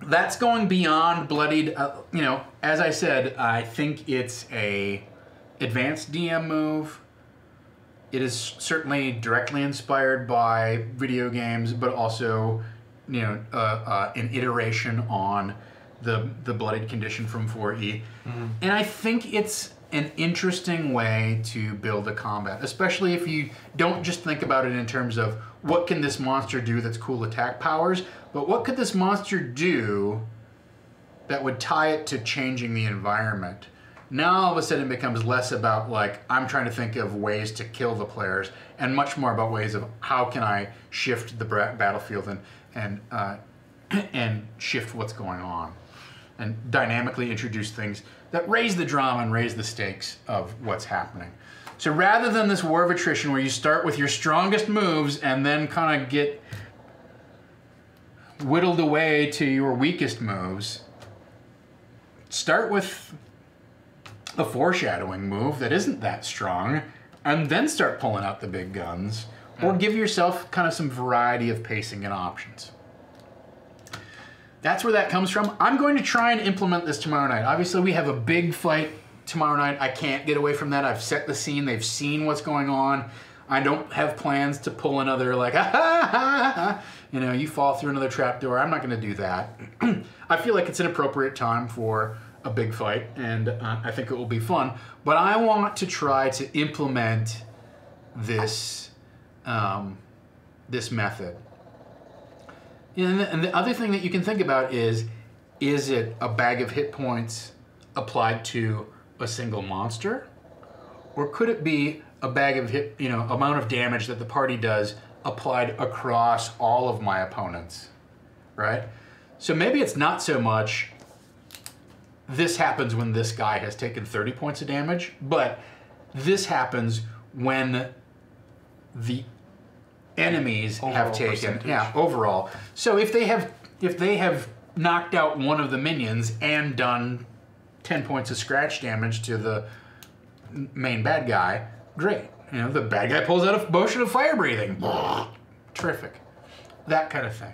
that's going beyond bloodied. You know, as I said, I think it's a advanced DM move. It is certainly directly inspired by video games, but also, you know, an iteration on the bloodied condition from 4E. Mm-hmm. And I think it's an interesting way to build a combat, especially if you don't just think about it in terms of what can this monster do that's cool attack powers, but what could this monster do that would tie it to changing the environment. Now all of a sudden it becomes less about like, I'm trying to think of ways to kill the players, and much more about ways of how can I shift the battlefield and shift what's going on, and dynamically introduce things that raise the drama and raise the stakes of what's happening. So rather than this war of attrition where you start with your strongest moves and then kind of get whittled away to your weakest moves, start with a foreshadowing move that isn't that strong and then start pulling out the big guns, or give yourself kind of some variety of pacing and options. That's where that comes from. I'm going to try and implement this tomorrow night. Obviously, we have a big fight tomorrow night. I can't get away from that. I've set the scene. They've seen what's going on. I don't have plans to pull another, like, you know, you fall through another trapdoor. I'm not going to do that. I feel like it's an appropriate time for a big fight, and I think it will be fun. But I want to try to implement this, this method. And the other thing that you can think about is it a bag of hit points applied to a single monster? Or could it be a bag of hit, you know, amount of damage that the party does applied across all of my opponents, right? So maybe it's not so much this happens when this guy has taken 30 points of damage, but this happens when the enemies have taken, overall. So if they have knocked out one of the minions and done 10 points of scratch damage to the main bad guy, great. You know, the bad guy pulls out a motion of fire breathing. Terrific. That kind of thing.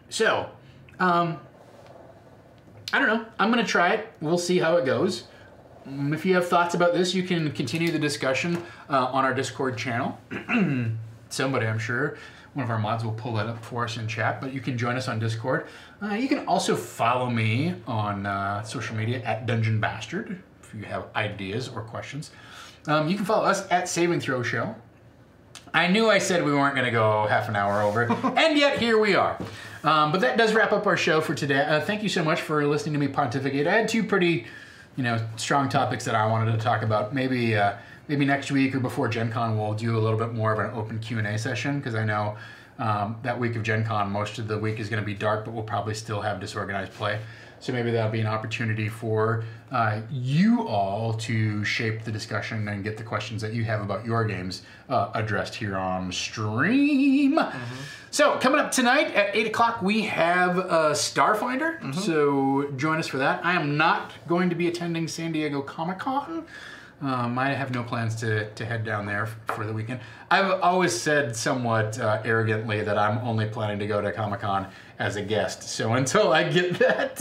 So, I don't know. I'm going to try it. We'll see how it goes. If you have thoughts about this, you can continue the discussion on our Discord channel. Somebody, I'm sure, one of our mods will pull that up for us in chat, but you can join us on Discord. You can also follow me on social media at Dungeon Bastard if you have ideas or questions. You can follow us at Saving Throw Show. I knew I said we weren't going to go half an hour over, and yet here we are. But that does wrap up our show for today. Thank you so much for listening to me pontificate. I had two pretty, you know, strong topics that I wanted to talk about. Maybe next week or before Gen Con we'll do a little bit more of an open Q&A session, because I know that week of Gen Con, most of the week is going to be dark, but we'll probably still have disorganized play. So maybe that'll be an opportunity for you all to shape the discussion and get the questions that you have about your games addressed here on stream. Mm-hmm. So coming up tonight at 8 o'clock, we have Starfinder. Mm-hmm. So join us for that. I am not going to be attending San Diego Comic-Con. I have no plans to head down there for the weekend. I've always said somewhat arrogantly that I'm only planning to go to Comic-Con as a guest. So until I get that,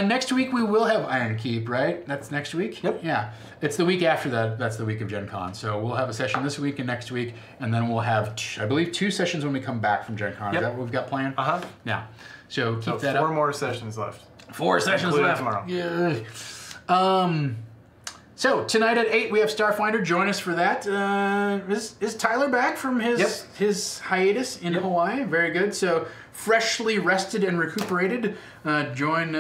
next week we will have Iron Keep, right? That's next week? Yep. Yeah. It's the week after that. That's the week of Gen Con. So we'll have a session this week and next week, and then we'll have, I believe, 2 sessions when we come back from Gen Con. Yep. Is that what we've got planned? Uh-huh. Yeah. So keep that 4 up. more sessions left. 4 sessions Including left. tomorrow. Yeah. So tonight at 8 we have Starfinder. Join us for that. Is Tyler back from his hiatus in Hawaii? Very good. So freshly rested and recuperated, join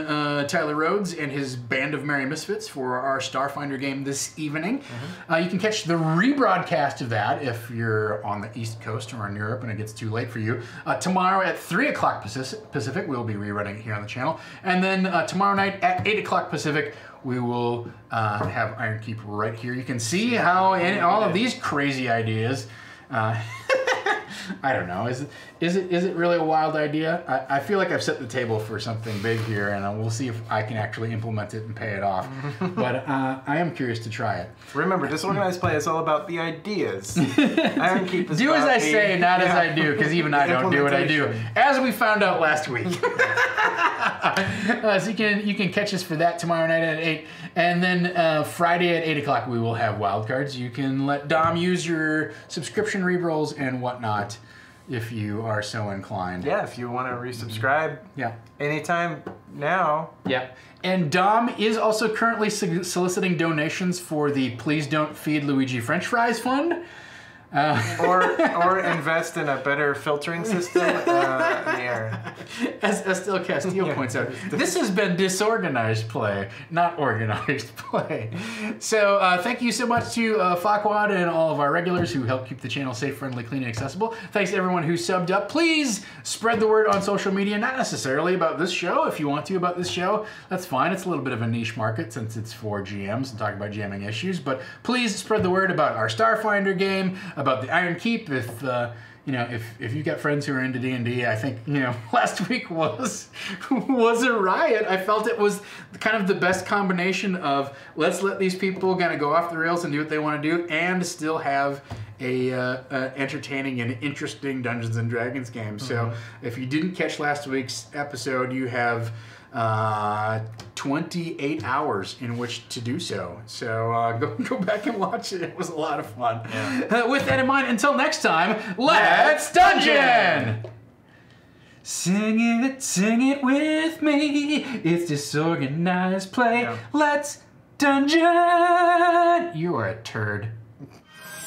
Tyler Rhodes and his band of Merry Misfits for our Starfinder game this evening. You can catch the rebroadcast of that if you're on the East Coast or in Europe and it gets too late for you. Tomorrow at 3 o'clock Pacific, we'll be rerunning it here on the channel. And then tomorrow night at 8 o'clock Pacific, we will have Iron Keep right here. You can see how in all of these crazy ideas, I don't know, is it really a wild idea? I feel like I've set the table for something big here, and we'll see if I can actually implement it and pay it off. But I am curious to try it. Remember, Disorganized Play is all about the ideas. Iron Keep is do about as I say, not as I do, because even I don't do what I do, as we found out last week. So you can catch us for that tomorrow night at 8, and then Friday at 8 o'clock we will have wildcards. You can let Dom use your subscription rerolls and whatnot if you are so inclined. Yeah, if you want to resubscribe. Yeah. Anytime now. Yeah. And Dom is also currently soliciting donations for the Please Don't Feed Luigi French Fries Fund. Or invest in a better filtering system there. As Estelle Castillo points out, this has been disorganized play, not organized play. So thank you so much to Farquaad and all of our regulars who help keep the channel safe, friendly, clean, and accessible. Thanks to everyone who subbed up. Please spread the word on social media, not necessarily about this show. If you want to about this show, that's fine. It's a little bit of a niche market since it's for GMs and talking about GMing issues. But please spread the word about our Starfinder game, about the Iron Keep. If if you've got friends who are into D&D, I think last week was a riot. I felt it was kind of the best combination of let's let these people kind of go off the rails and do what they want to do, and still have a entertaining and interesting Dungeons and Dragons game. So if you didn't catch last week's episode, you have 28 hours in which to do so. So go back and watch it. It was a lot of fun. Yeah. With that in mind, until next time, let's dungeon! Sing it with me. It's disorganized play. Yeah. Let's dungeon! You are a turd.